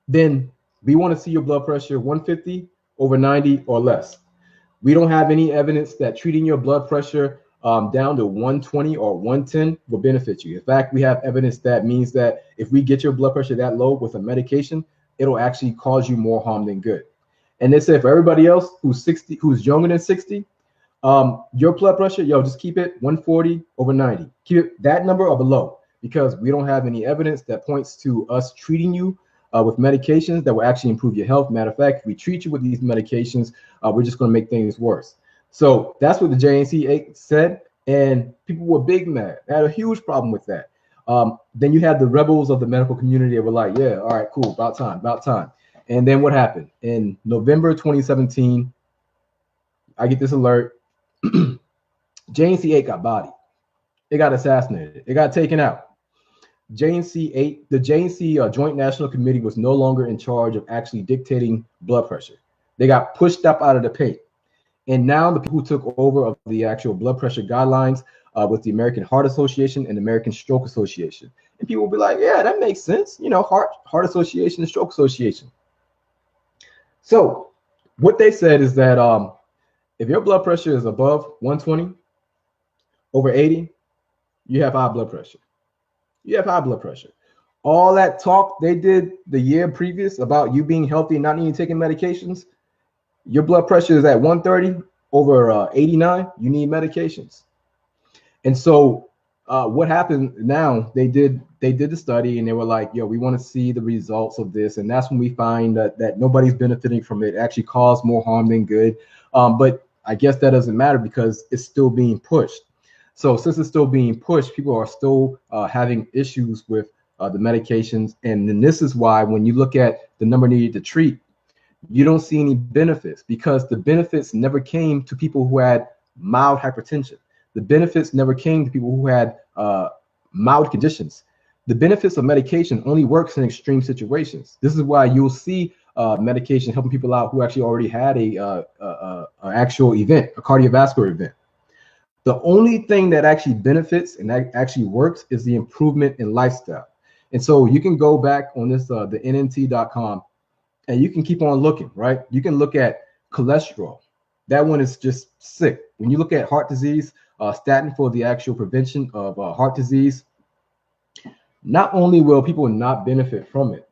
then we want to see your blood pressure 150 over 90 or less. We don't have any evidence that treating your blood pressure down to 120 or 110 will benefit you. In fact, we have evidence that means that if we get your blood pressure that low with a medication, it'll actually cause you more harm than good. And they said for everybody else who's 60, who's younger than 60, your blood pressure, just keep it 140 over 90. Keep it that number or below, because we don't have any evidence that points to us treating you with medications that will actually improve your health. Matter of fact, if we treat you with these medications, we're just going to make things worse. So that's what the JNC 8 said, and people were big mad. They had a huge problem with that. Then you had the rebels of the medical community that were like, yeah, all right, cool, about time. And then what happened? In November 2017, I get this alert. JNC 8 got bodied. It got assassinated. It got taken out. the JNC Joint National Committee was no longer in charge of actually dictating blood pressure. They got pushed up out of the paint. And now the people who took over of the actual blood pressure guidelines with the American Heart Association and American Stroke Association. And people will be like, yeah, that makes sense. You know, Heart Association and Stroke Association. So what they said is that if your blood pressure is above 120 over 80, you have high blood pressure. You have high blood pressure. All that talk they did the year previous about you being healthy and not needing taking medications, your blood pressure is at 130 over 89, you need medications. And so what happened now, they did the study and they were like, yo, we want to see the results of this. And that's when we find that nobody's benefiting from it. It actually caused more harm than good. But I guess that doesn't matter because it's still being pushed. So since it's still being pushed, people are still having issues with the medications. And then this is why when you look at the number needed to treat, you don't see any benefits because the benefits never came to people who had mild hypertension. The benefits never came to people who had mild conditions. The benefits of medication only works in extreme situations. This is why you'll see medication helping people out who actually already had a actual event, a cardiovascular event. The only thing that actually benefits and that actually works is the improvement in lifestyle. And so you can go back on this, the nnt.com, and you can keep on looking, right? You can look at cholesterol. That one is just sick. When you look at heart disease, statin for the actual prevention of heart disease, not only will people not benefit from it,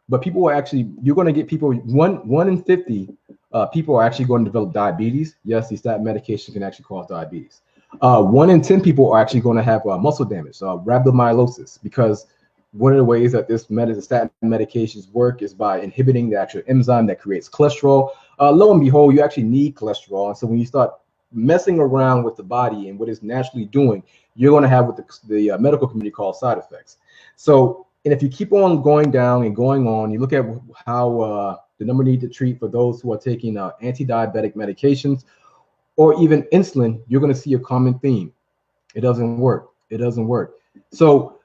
but people are actually, you're going to get people, one in 50 people are actually going to develop diabetes. Yes, these statin medication can actually cause diabetes. 1 in 10 people are actually going to have muscle damage, rhabdomyolysis, because one of the ways that this statin medications work is by inhibiting the actual enzyme that creates cholesterol. Lo and behold, you actually need cholesterol. And so when you start messing around with the body and what it's naturally doing, you're going to have what the medical community calls side effects. So, and if you keep on going down and going on, you look at how the number needed to treat for those who are taking anti-diabetic medications or even insulin, you're going to see a common theme. It doesn't work. It doesn't work. So,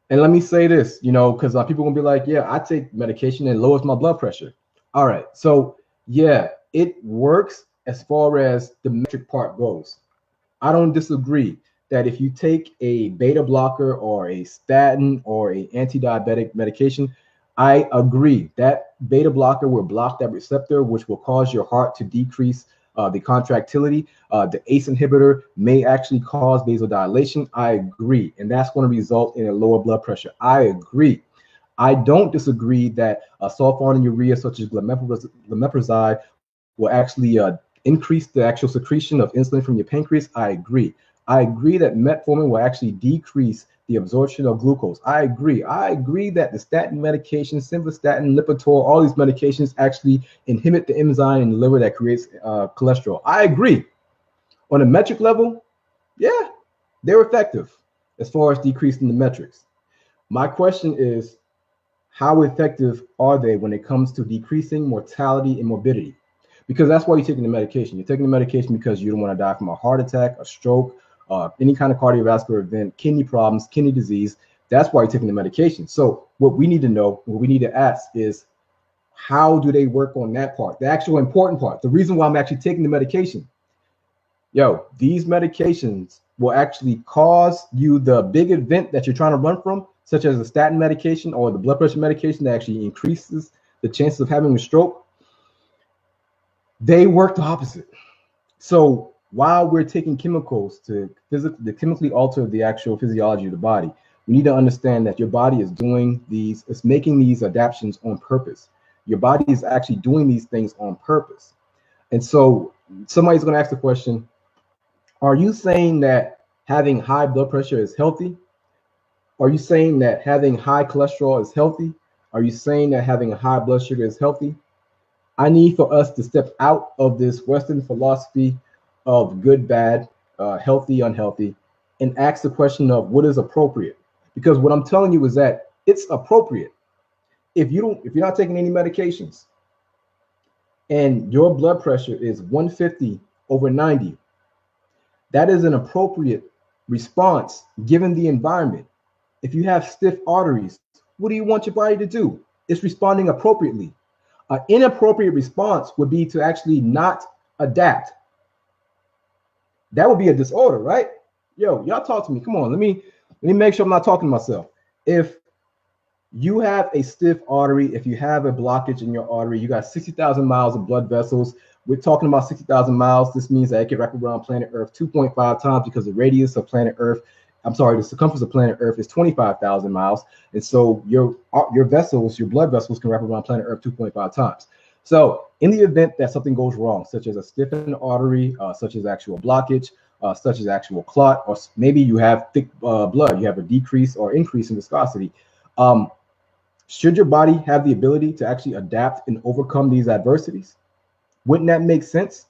and let me say this, you know, because people are going to be like, yeah, I take medication and it lowers my blood pressure. All right. So, yeah, it works as far as the metric part goes. I don't disagree that if you take a beta blocker or a statin or a anti-diabetic medication, I agree that beta blocker will block that receptor, which will cause your heart to decrease the contractility. The ACE inhibitor may actually cause vasodilation. I agree. And that's going to result in a lower blood pressure. I agree. I don't disagree that sulfonylurea, such as glimepiride, will actually increase the actual secretion of insulin from your pancreas. I agree. I agree that metformin will actually decrease the absorption of glucose. I agree. I agree that the statin medications, simvastatin, Lipitor, all these medications actually inhibit the enzyme in the liver that creates cholesterol. I agree. On a metric level, yeah, they're effective as far as decreasing the metrics. My question is, how effective are they when it comes to decreasing mortality and morbidity? Because that's why you're taking the medication. You're taking the medication because you don't want to die from a heart attack, a stroke, any kind of cardiovascular event, kidney problems, kidney disease. That's why you're taking the medication. So what we need to know, what we need to ask is, how do they work on that part? The actual important part, the reason why I'm actually taking the medication. Yo, these medications will actually cause you the big event that you're trying to run from, such as the statin medication or the blood pressure medication that actually increases the chances of having a stroke. They work the opposite. So while we're taking chemicals to chemically alter the actual physiology of the body, we need to understand that your body is doing these, it's making these adaptations on purpose. Your body is actually doing these things on purpose. And so somebody's going to ask the question, are you saying that having high blood pressure is healthy? Are you saying that having high cholesterol is healthy? Are you saying that having a high blood sugar is healthy? I need for us to step out of this Western philosophy of good, bad, healthy, unhealthy, and ask the question of what is appropriate. Because what I'm telling you is that it's appropriate. If you're not taking any medications and your blood pressure is 150 over 90, that is an appropriate response given the environment. if you have stiff arteries, what do you want your body to do? It's responding appropriately. An inappropriate response would be to actually not adapt. That would be a disorder, right? Yo, y'all talk to me. Come on, let me make sure I'm not talking to myself. If you have a stiff artery, if you have a blockage in your artery, you got 60,000 miles of blood vessels. We're talking about 60,000 miles. This means that it can wrap around planet Earth 2.5 times because the radius of planet Earth, the circumference of planet Earth is 25,000 miles. And so your vessels, your blood vessels can wrap around planet Earth 2.5 times. So in the event that something goes wrong, such as a stiffened artery, such as actual blockage, such as actual clot, or maybe you have thick blood, you have a decrease or increase in viscosity, should your body have the ability to actually adapt and overcome these adversities? Wouldn't that make sense?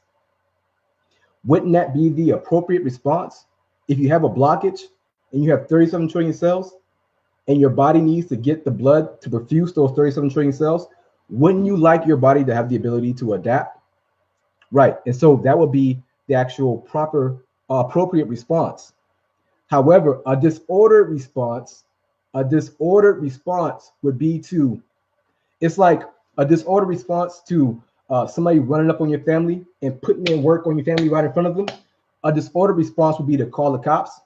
Wouldn't that be the appropriate response? If you have a blockage and you have 37 trillion cells and your body needs to get the blood to perfuse those 37 trillion cells, wouldn't you like your body to have the ability to adapt? Right. And so that would be the actual proper, appropriate response. However, a disordered response would be to, it's like a disordered response to somebody running up on your family and putting in work on your family right in front of them. A disordered response would be to call the cops.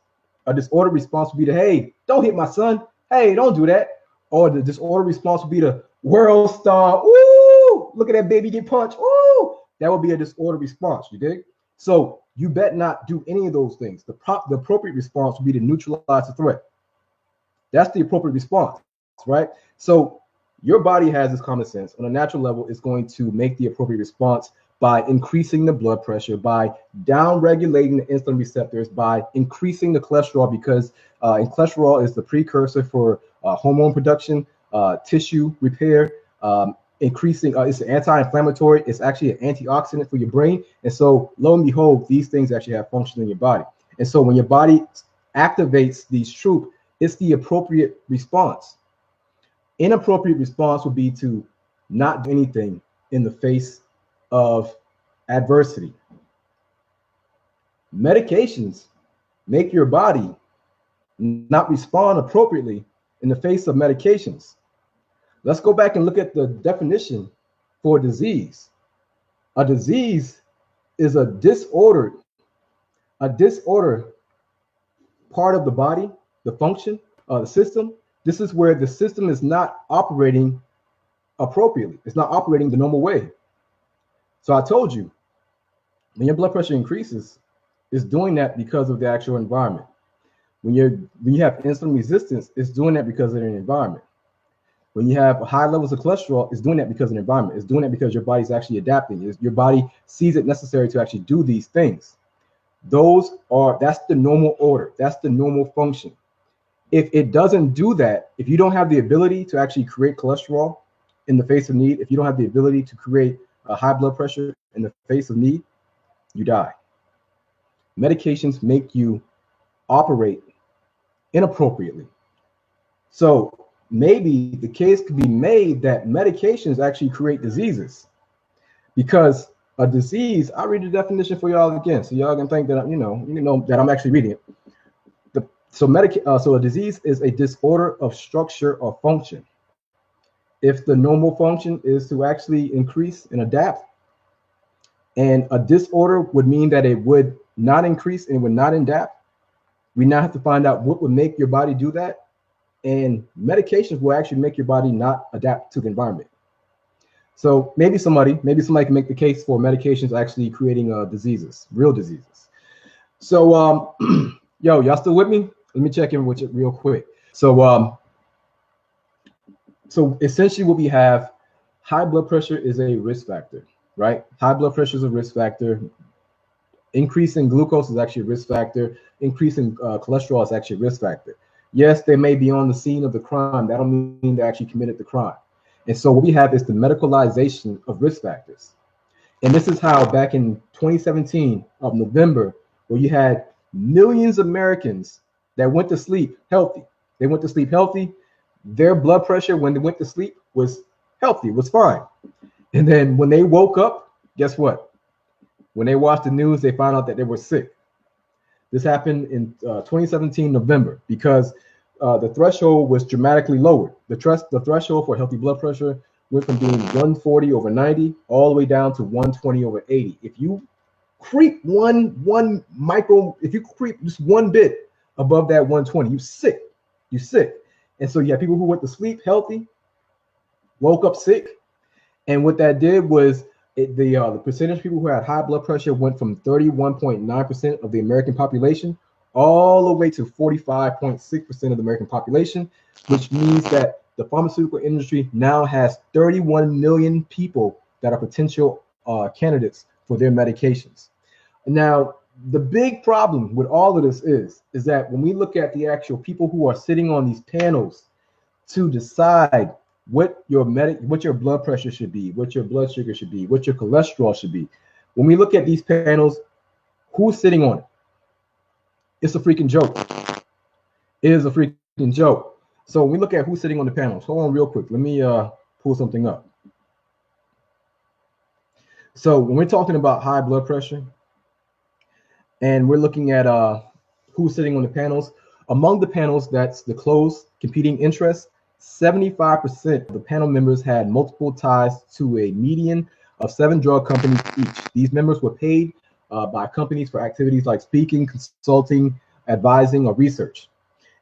A disordered response would be to, hey, don't hit my son. Hey, don't do that. Or the disordered response would be to world star. Ooh, look at that baby get punched. Ooh, that would be a disordered response. You dig? So you bet not do any of those things. The appropriate response would be to neutralize the threat. That's the appropriate response, right? So your body has this common sense. On a natural level, it's going to make the appropriate response by increasing the blood pressure, by down-regulating the insulin receptors, by increasing the cholesterol, because cholesterol is the precursor for hormone production, tissue repair, increasing, it's an anti-inflammatory, it's actually an antioxidant for your brain. And so lo and behold, these things actually have function in your body. And so when your body activates these troops, it's the appropriate response. Inappropriate response would be to not do anything in the face of adversity. Medications make your body not respond appropriately in the face of medications. Let's go back and look at the definition for disease. A disease is a disordered part of the body, the function, the system. This is where the system is not operating appropriately. It's not operating the normal way. So I told you, when your blood pressure increases, it's doing that because of the actual environment. When you have insulin resistance, it's doing that because of the environment. When you have high levels of cholesterol, it's doing that because of the environment. It's doing that because your body's actually adapting. Your body sees it necessary to actually do these things. That's the normal order. That's the normal function. If it doesn't do that, if you don't have the ability to actually create cholesterol in the face of need, if you don't have the ability to create a high blood pressure in the face of need, you die. Medications make you operate inappropriately. So maybe the case could be made that medications actually create diseases, because a disease, I'll read the definition for y'all again, so y'all can think that, you know that I'm actually reading it. So a disease is a disorder of structure or function. If the normal function is to actually increase and adapt, and a disorder would mean that it would not increase and it would not adapt, we now have to find out what would make your body do that. And medications will actually make your body not adapt to the environment. So maybe somebody can make the case for medications actually creating diseases, real diseases. So yo, y'all still with me? Let me check in with you real quick. So essentially what we have, high blood pressure is a risk factor, right? High blood pressure is a risk factor. Increasing glucose is actually a risk factor. Increasing cholesterol is actually a risk factor. Yes, they may be on the scene of the crime. That don't mean they actually committed the crime. And so what we have is the medicalization of risk factors. And this is how back in 2017 of November, where you had millions of Americans that went to sleep healthy. They went to sleep healthy. Their blood pressure when they went to sleep was healthy, was fine. And then when they woke up, guess what? When they watched the news, they found out that they were sick. This happened in 2017 November, because the threshold was dramatically lowered. The threshold for healthy blood pressure went from being 140 over 90 all the way down to 120 over 80. If you creep if you creep just one bit above that 120, you sick. You sick. And so you have people who went to sleep healthy, woke up sick, and what that did was the percentage of people who had high blood pressure went from 31.9% of the American population all the way to 45.6% of the American population, which means that the pharmaceutical industry now has 31 million people that are potential candidates for their medications. Now, the big problem with all of this is that when we look at the actual people who are sitting on these panels to decide what your blood pressure should be, what your blood sugar should be, what your cholesterol should be, when we look at these panels, who's sitting on it? It's a freaking joke. It is a freaking joke. So when we look at who's sitting on the panels, hold on real quick. Let me pull something up. So when we're talking about high blood pressure and we're looking at who's sitting on the panels, among the panels, that's the close competing interests, 75% of the panel members had multiple ties to a median of 7 drug companies each. These members were paid by companies for activities like speaking, consulting, advising, or research.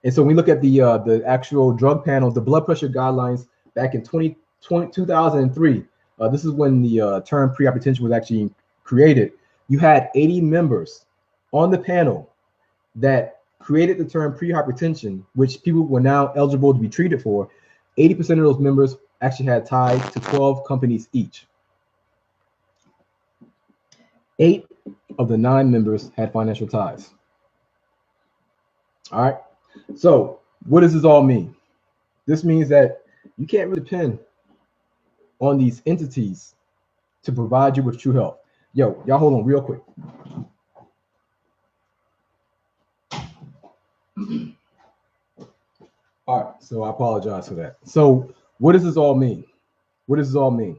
And so when we look at the actual drug panel, the blood pressure guidelines back in 2003, this is when the term pre-hypertension was actually created. You had 80 members on the panel that created the term pre-hypertension, which people were now eligible to be treated for. 80% of those members actually had ties to 12 companies each. 8 of the 9 members had financial ties. All right. So what does this all mean? This means that you can't really depend on these entities to provide you with true health. Yo, y'all hold on real quick. All right, so I apologize for that. So what does this all mean? What does this all mean?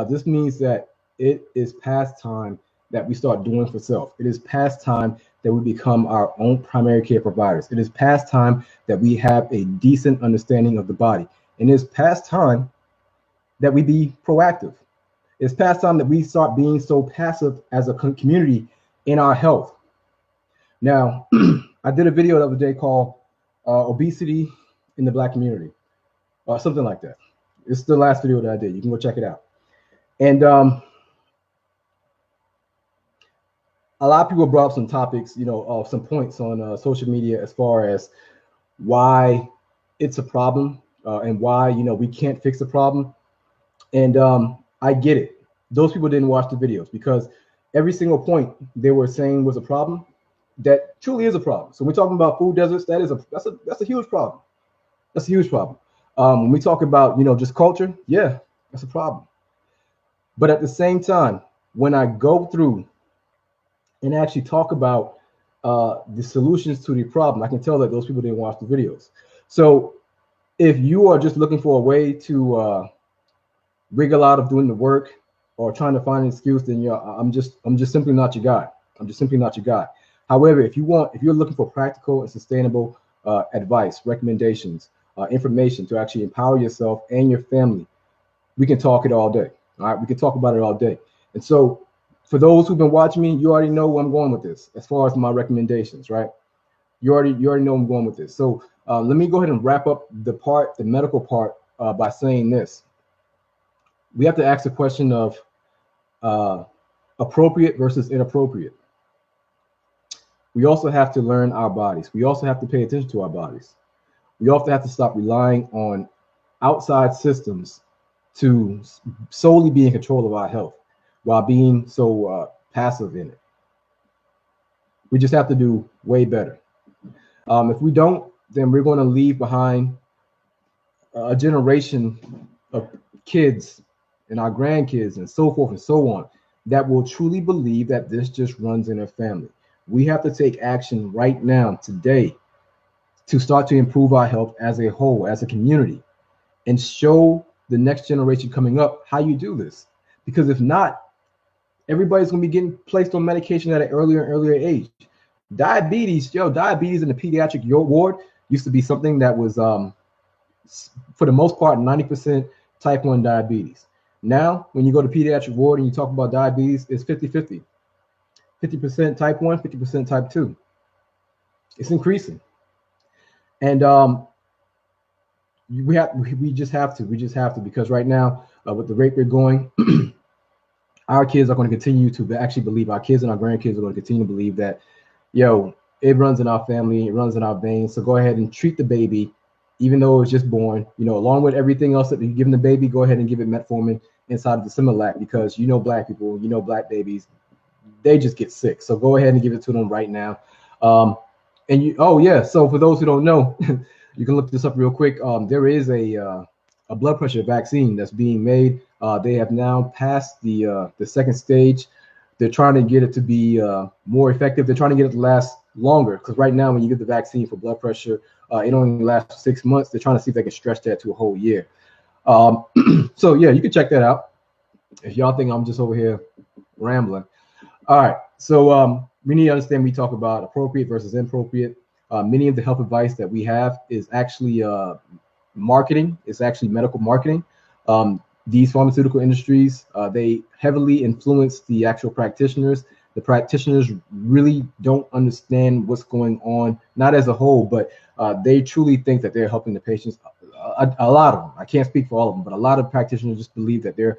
This means that it is past time that we start doing for self. It is past time that we become our own primary care providers. It is past time that we have a decent understanding of the body. And it is past time that we be proactive. It's past time that we start being so passive as a community in our health. Now, I did a video the other day called Obesity in the Black Community, or something like that. It's the last video that I did. You can go check it out. And a lot of people brought up some topics, some points on social media as far as why it's a problem and why, we can't fix the problem. And I get it. Those people didn't watch the videos because every single point they were saying was a problem that truly is a problem. So we're talking about food deserts. That's a huge problem. That's a huge problem. When we talk about, just culture, yeah, that's a problem. But at the same time, when I go through and actually talk about the solutions to the problem, I can tell that those people didn't watch the videos. So if you are just looking for a way to wriggle out of doing the work or trying to find an excuse, then I'm just simply not your guy. I'm just simply not your guy. However, if you're looking for practical and sustainable advice, recommendations, information to actually empower yourself and your family, we can talk it all day. All right, we can talk about it all day. And so for those who've been watching me, you already know where I'm going with this as far as my recommendations, right? You already know I'm going with this. So let me go ahead and wrap up the medical part by saying this. We have to ask the question of appropriate versus inappropriate. We also have to learn our bodies. We also have to pay attention to our bodies. We also have to stop relying on outside systems to solely be in control of our health while being so passive in it. We just have to do way better. If we don't, then we're going to leave behind a generation of kids and our grandkids and so forth and so on that will truly believe that this just runs in their family. We have to take action right now, today, to start to improve our health as a whole, as a community, and show the next generation coming up how you do this. Because if not, everybody's going to be getting placed on medication at an earlier and earlier age. Diabetes in the pediatric ward, used to be something that was, for the most part, 90% type 1 diabetes. Now, when you go to pediatric ward and you talk about diabetes, it's 50-50. 50% type 1, 50% type 2. It's increasing. And we just have to, because right now, with the rate we're going, our kids are going to continue to actually believe, our kids and our grandkids are going to continue to believe that, yo, it runs in our family, it runs in our veins. So go ahead and treat the baby, even though it's just born, along with everything else that you're giving the baby, go ahead and give it metformin inside of the Similac, because black people, black babies, they just get sick. So go ahead and give it to them right now. So for those who don't know, you can look this up real quick. There is a blood pressure vaccine that's being made. They have now passed the second stage. They're trying to get it to be more effective. They're trying to get it to last longer, because right now when you get the vaccine for blood pressure, it only lasts 6 months. They're trying to see if they can stretch that to a whole year. So yeah, you can check that out if y'all think I'm just over here rambling. All right, so we need to understand, we talk about appropriate versus inappropriate. Many of the health advice that we have is actually marketing. It's actually medical marketing. These pharmaceutical industries, they heavily influence the actual practitioners. The practitioners really don't understand what's going on, not as a whole, but they truly think that they're helping the patients. A lot of them, I can't speak for all of them, but a lot of practitioners just believe that they're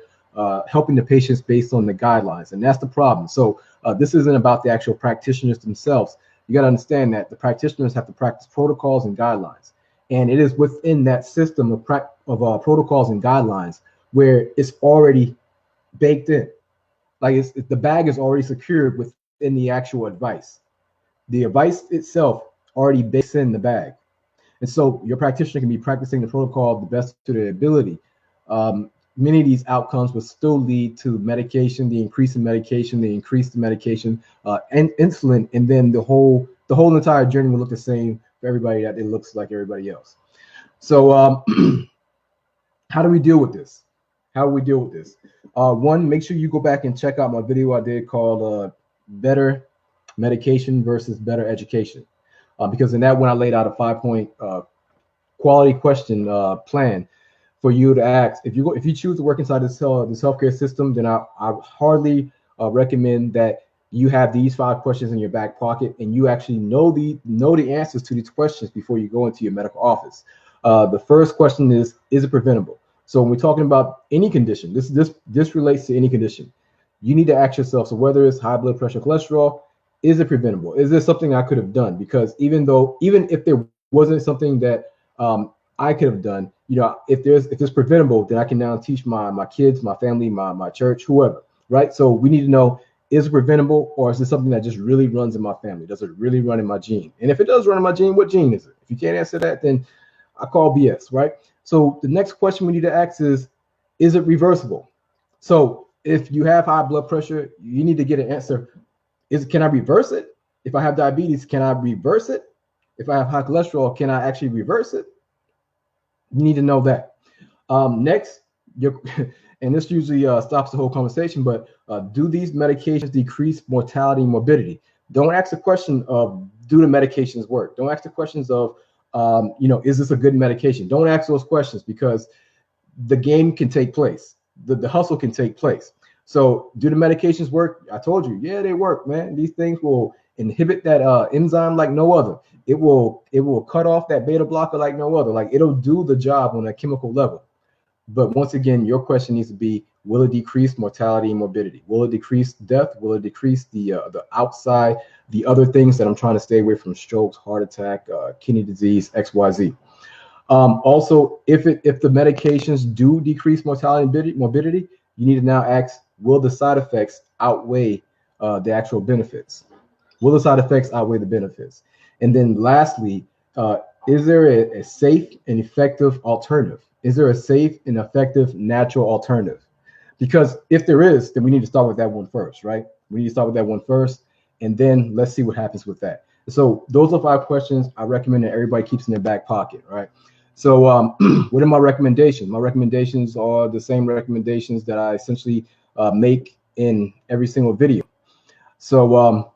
helping the patients based on the guidelines, and that's the problem. So this isn't about the actual practitioners themselves. You got to understand that the practitioners have to practice protocols and guidelines, and it is within that system of protocols and guidelines where it's already baked in. Like the bag is already secured within the actual advice. The advice itself already bakes in the bag. And so your practitioner can be practicing the protocol the best to their ability. Many of these outcomes will still lead to medication, the increase in medication, the increase in medication, and insulin, and then the whole entire journey will look the same for everybody, that it looks like everybody else. So how do we deal with this? One, make sure you go back and check out my video I did called Better Medication versus Better Education. Because in that one, I laid out a 5-point quality question plan for you to ask. If you choose to work inside this healthcare system, then I hardly recommend that you have these 5 questions in your back pocket and you actually know the answers to these questions before you go into your medical office. The first question is it preventable? So when we're talking about any condition, this relates to any condition. You need to ask yourself, so whether it's high blood pressure, cholesterol, is it preventable? Is there something I could have done? Because even if there wasn't something that I could have done, if it's preventable, then I can now teach my kids, my family, my church, whoever, right? So we need to know, is it preventable, or is it something that just really runs in my family? Does it really run in my gene? And if it does run in my gene, what gene is it? If you can't answer that, then I call BS, right? So the next question we need to ask is it reversible? So if you have high blood pressure, you need to get an answer. Can I reverse it? If I have diabetes, can I reverse it? If I have high cholesterol, can I actually reverse it? You need to know that. Next, and this usually stops the whole conversation, but do these medications decrease mortality and morbidity? Don't ask the question of, do the medications work? Don't ask the questions of, is this a good medication? Don't ask those questions, because the game can take place. The hustle can take place. So do the medications work? I told you, yeah, they work, man. These things will inhibit that enzyme like no other. It will cut off that beta blocker like no other. Like, it'll do the job on a chemical level. But once again, your question needs to be, will it decrease mortality and morbidity? Will it decrease death? Will it decrease the other things that I'm trying to stay away from: strokes, heart attack, kidney disease, XYZ. Also, if the medications do decrease mortality and morbidity, you need to now ask, will the side effects outweigh the actual benefits? Will the side effects outweigh the benefits? And then lastly, is there a safe and effective alternative? Is there a safe and effective natural alternative? Because if there is, then we need to start with that one first, right? We need to start with that one first, and then let's see what happens with that. So those are 5 questions I recommend that everybody keeps in their back pocket, right? So what are my recommendations? My recommendations are the same recommendations that I essentially make in every single video. So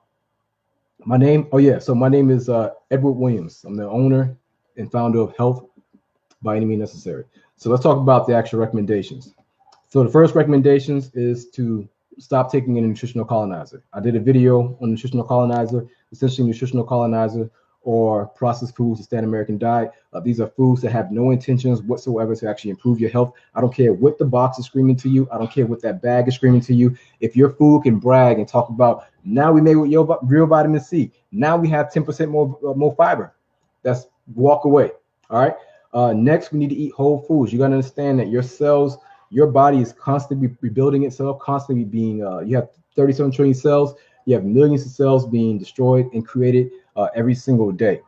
my name is Edward Williams. I'm the owner and founder of Health by Any Means Necessary. So let's talk about the actual recommendations. So the first recommendations is to stop taking a nutritional colonizer. I did a video on nutritional colonizer, essentially nutritional colonizer or processed foods, the standard American diet. These are foods that have no intentions whatsoever to actually improve your health. I don't care what the box is screaming to you. I don't care what that bag is screaming to you. If your food can brag and talk about, now we made with your real vitamin C, now we have 10% more fiber, that's walk away. All right. Next, we need to eat whole foods. You got to understand that your cells, your body is constantly rebuilding itself, constantly being, you have 37 trillion cells, you have millions of cells being destroyed and created every single day.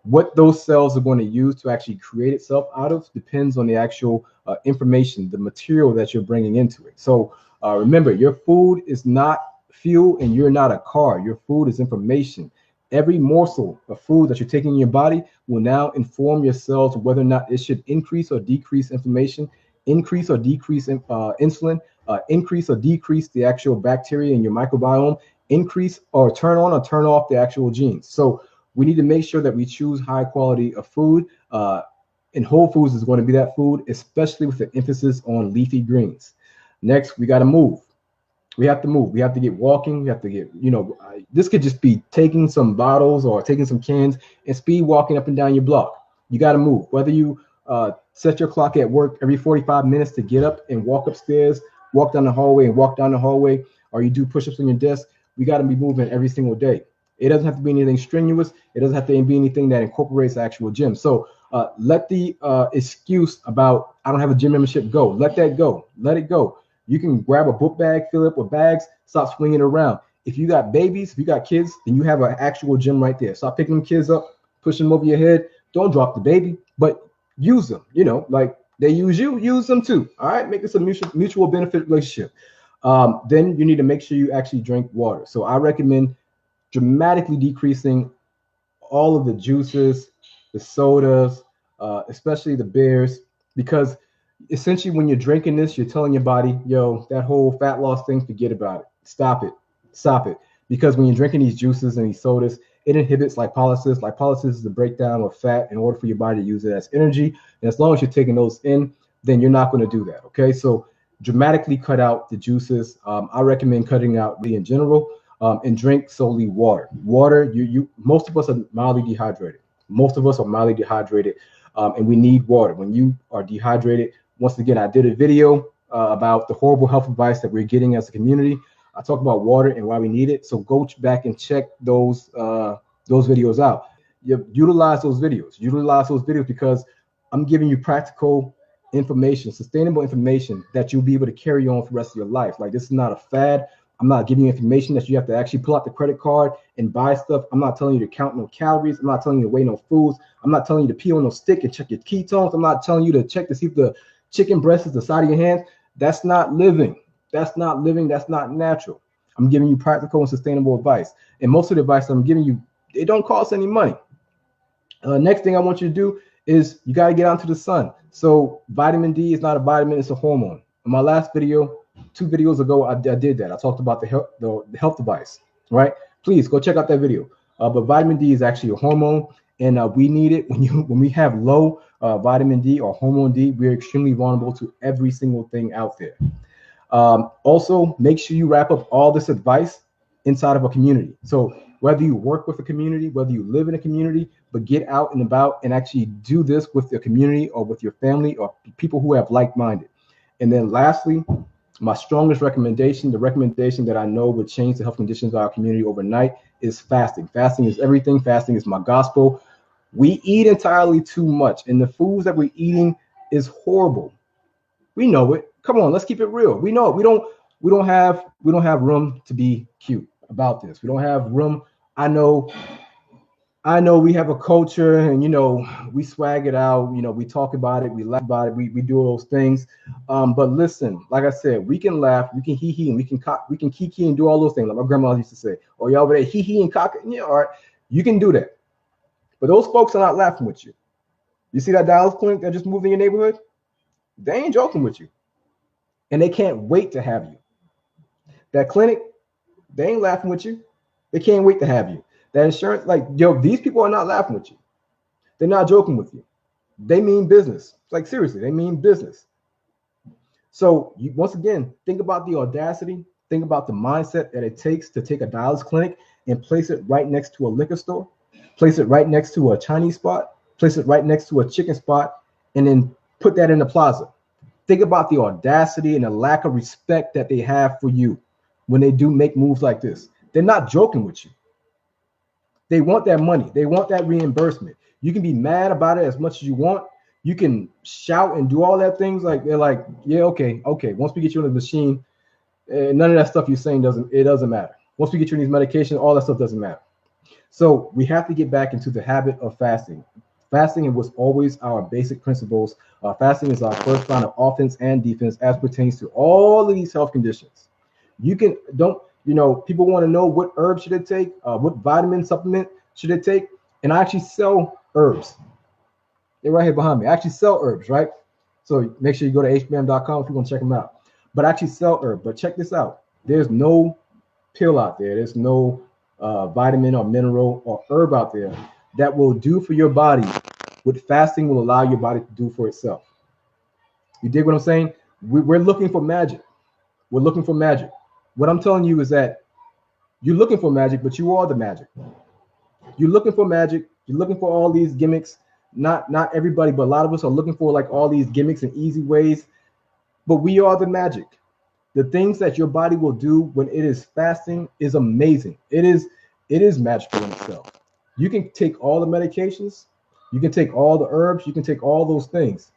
What those cells are going to use to actually create itself out of depends on the actual information, the material that you're bringing into it. So remember, your food is not fuel and you're not a car. Your food is information. Every morsel of food that you're taking in your body will now inform your cells whether or not it should increase or decrease inflammation, increase or decrease insulin, increase or decrease the actual bacteria in your microbiome, increase or turn on or turn off the actual genes. So we need to make sure that we choose high quality of food. And whole foods is going to be that food, especially with the emphasis on leafy greens. Next, we got to move. We have to move. We have to get walking. We have to get, this could just be taking some bottles or taking some cans and speed walking up and down your block. You got to move. Whether you set your clock at work every 45 minutes to get up and walk upstairs, walk down the hallway and walk down the hallway, or you do push-ups on your desk, we got to be moving every single day. It doesn't have to be anything strenuous. It doesn't have to be anything that incorporates the actual gym. So let the excuse about, I don't have a gym membership, go. Let that go. Let it go. You can grab a book bag, fill it up with bags, stop swinging it around. If you got babies, if you got kids, then you have an actual gym right there. Stop picking them kids up, pushing them over your head. Don't drop the baby, but use them. Like they use you, use them too. All right, make this a mutual benefit relationship. Then you need to make sure you actually drink water. So I recommend dramatically decreasing all of the juices, the sodas, especially the beers, because essentially when you're drinking this, you're telling your body, yo, that whole fat loss thing, forget about it. Stop it. Because when you're drinking these juices and these sodas, it inhibits lipolysis. Lipolysis is the breakdown of fat in order for your body to use it as energy. And as long as you're taking those in, then you're not going to do that. Okay, so dramatically cut out the juices. I recommend cutting out in general. And drink solely water. Water, most of us are mildly dehydrated. And we need water. When you are dehydrated, once again, I did a video about the horrible health advice that we're getting as a community. I talk about water and why we need it. So go back and check those videos out. Utilize those videos because I'm giving you practical information, sustainable information that you'll be able to carry on for the rest of your life. Like, this is not a fad. I'm not giving you information that you have to actually pull out the credit card and buy stuff. I'm not telling you to count no calories. I'm not telling you to weigh no foods. I'm not telling you to pee on no stick and check your ketones. I'm not telling you to check to see if the chicken breast is the side of your hands. That's not living. That's not natural. I'm giving you practical and sustainable advice. And most of the advice I'm giving you, it don't cost any money. Next thing I want you to do is you got to get out into the sun. So vitamin D is not a vitamin, it's a hormone. In my last video, 2 videos ago, I did that. I talked about the health device, right? Please go check out that video. But vitamin D is actually a hormone, and we need it when we have low vitamin D or hormone D. We're extremely vulnerable to every single thing out there. Also, make sure you wrap up all this advice inside of a community. So whether you work with a community, whether you live in a community, but get out and about and actually do this with your community or with your family or people who have like-minded. And then lastly, my strongest recommendation, the recommendation that I know would change the health conditions of our community overnight, is fasting. Fasting is everything. Fasting is my gospel. We eat entirely too much, and the foods that we're eating is horrible. We know it. Come on, let's keep it real. We know it. We don't have room to be cute about this. We don't have room. I know we have a culture, and we swag it out, we talk about it, we laugh about it, we do those things. But listen, like I said, we can laugh, we can hee and we can kiki and do all those things, like my grandma used to say. Oh, y'all over there hee and cock, all right, you can do that. But those folks are not laughing with you. You see that Dallas clinic that just moved in your neighborhood? They ain't joking with you. And they can't wait to have you. That clinic, they ain't laughing with you. They can't wait to have you. That insurance, these people are not laughing with you. They're not joking with you. They mean business. Like seriously, they mean business. So you, once again, think about the audacity, think about the mindset that it takes to take a dialysis clinic and place it right next to a liquor store, place it right next to a Chinese spot, place it right next to a chicken spot, and then put that in the plaza. Think about the audacity and the lack of respect that they have for you when they do make moves like this. They're not joking with you. They want that money. They want that reimbursement. You can be mad about it as much as you want. You can shout and do all that things like they're like, yeah, okay. Once we get you on the machine, none of that stuff you're saying doesn't matter. Once we get you on these medications, all that stuff doesn't matter. So we have to get back into the habit of fasting. Fasting was always our basic principles. Fasting is our first line of offense and defense as pertains to all of these health conditions. People want to know what herb should it take, what vitamin supplement should it take, and I actually sell herbs. They're right here behind me. I actually sell herbs, right? So make sure you go to H-BAMN.com if you want to check them out. But I actually sell herbs. But check this out. There's no pill out there. There's no vitamin or mineral or herb out there that will do for your body what fasting will allow your body to do for itself. You dig what I'm saying? We're looking for magic. We're looking for magic. What I'm telling you is that you're looking for magic, but you are the magic. You're looking for magic. You're looking for all these gimmicks. Not everybody, but a lot of us are looking for like all these gimmicks and easy ways. But we are the magic. The things that your body will do when it is fasting is amazing. It is magical in itself. You can take all the medications, you can take all the herbs, you can take all those things.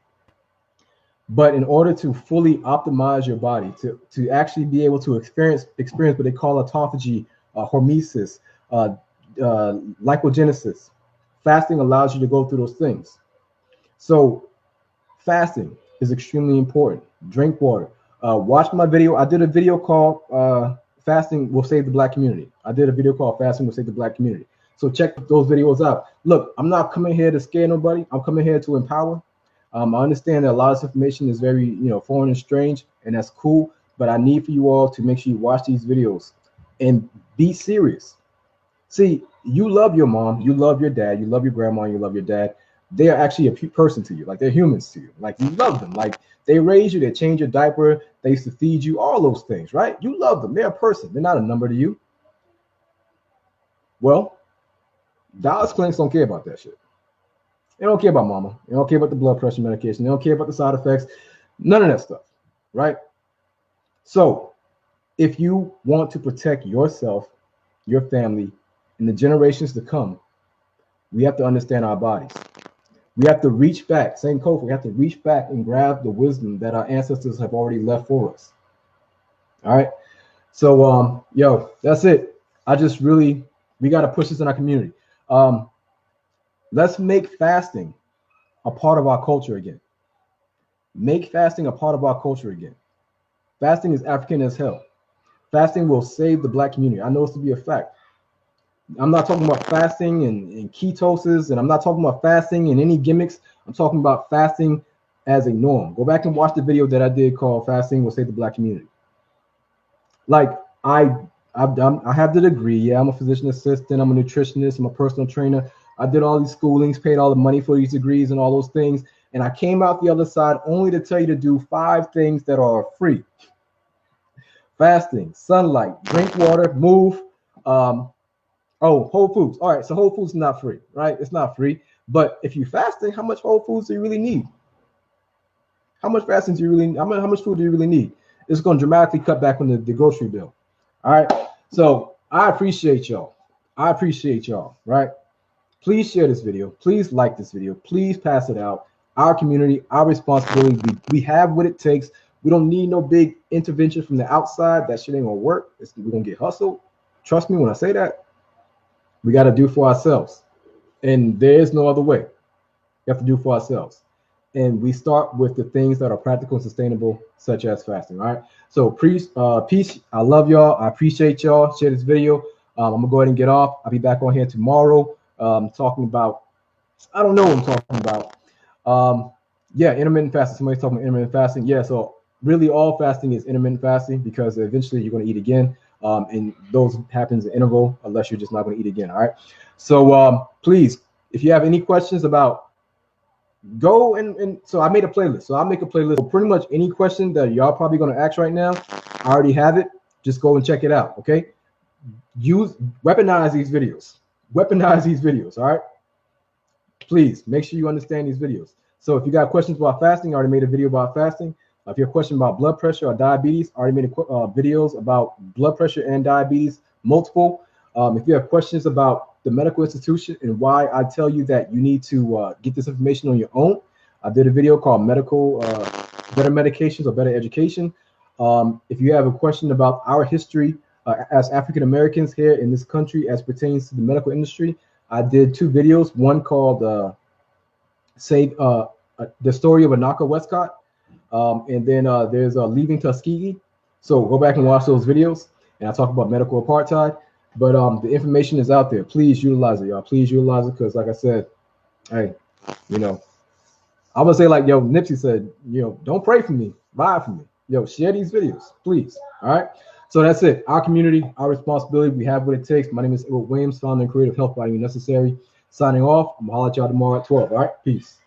But in order to fully optimize your body, to actually be able to experience what they call autophagy, hormesis, lipogenesis, fasting allows you to go through those things. So fasting is extremely important. Drink water. Watch my video. I did a video called Fasting Will Save the Black Community. I did a video called Fasting Will Save the Black Community. So check those videos out. Look, I'm not coming here to scare nobody. I'm coming here to empower. I understand that a lot of this information is very, foreign and strange, and that's cool. But I need for you all to make sure you watch these videos and be serious. See, you love your mom, you love your dad, you love your grandma, you love your dad. They are actually a person to you. Like, they're humans to you. Like, you love them. Like, they raise you, they change your diaper, they used to feed you, all those things, right? You love them. They're a person. They're not a number to you. Well, dialysis clinics don't care about that shit. They don't care about mama. They don't care about the blood pressure medication. They don't care about the side effects. None of that stuff, right? So if you want to protect yourself, your family, and the generations to come, we have to understand our bodies. We have to reach back, same code, we have to reach back and grab the wisdom that our ancestors have already left for us. All right. So, that's it. We got to push this in our community. Let's make fasting a part of our culture again. Make fasting a part of our culture again. Fasting is African as hell. Fasting will save the Black community. I know this to be a fact. I'm not talking about fasting and ketosis, and I'm not talking about fasting and any gimmicks. I'm talking about fasting as a norm. Go back and watch the video that I did called Fasting Will Save the Black Community. Like, I have the degree. Yeah, I'm a physician assistant. I'm a nutritionist. I'm a personal trainer. I did all these schoolings, paid all the money for these degrees and all those things. And I came out the other side only to tell you to do 5 things that are free. Fasting, sunlight, drink water, move. Whole foods. All right, so whole foods is not free, right? It's not free. But if you're fasting, how much whole foods do you really need? How much fasting do you really? How much food do you really need? It's going to dramatically cut back on the grocery bill. All right. So I appreciate y'all. Right? Please share this video. Please like this video. Please pass it out. Our community, our responsibility. We have what it takes. We don't need no big intervention from the outside. That shit ain't gonna work. We're gonna get hustled. Trust me when I say that. We got to do for ourselves, and there is no other way. We have to do for ourselves, and we start with the things that are practical and sustainable, such as fasting. All right. So peace. I love y'all. I appreciate y'all. Share this video. I'm gonna go ahead and get off. I'll be back on here tomorrow. Talking about, I don't know what I'm talking about. Intermittent fasting. Somebody's talking about intermittent fasting. Yeah. So really, all fasting is intermittent fasting because eventually you're gonna eat again. And those happens in interval unless you're just not going to eat again. All right. So please if you have any questions about, go and so I made a playlist. So I'll make a playlist. So pretty much any question that y'all probably gonna ask right now, I already have it. Just go and check it out. Okay. Weaponize these videos. Weaponize these videos. All right. Please make sure you understand these videos. So if you got questions about fasting, I already made a video about fasting. If you have a question about blood pressure or diabetes, I already made videos about blood pressure and diabetes, multiple. If you have questions about the medical institution and why I tell you that you need to get this information on your own, I did a video called Better Medications or Better Education. If you have a question about our history as African Americans here in this country as pertains to the medical industry, I did 2 videos, one called the story of Anaka Westcott, and then there's Leaving Tuskegee. So go back and watch those videos, and I talk about medical apartheid. But the information is out there. Please utilize it, y'all. Please utilize it, because like I said, hey, you know, I'm gonna say like Nipsey said, don't pray for me, buy for me. Share these videos, please. All right. So that's it. Our community, our responsibility. We have what it takes. My name is Edward Williams, founder and creator of Health Value Necessary. Signing off. I'm gonna holler at y'all tomorrow at 12. All right. Peace.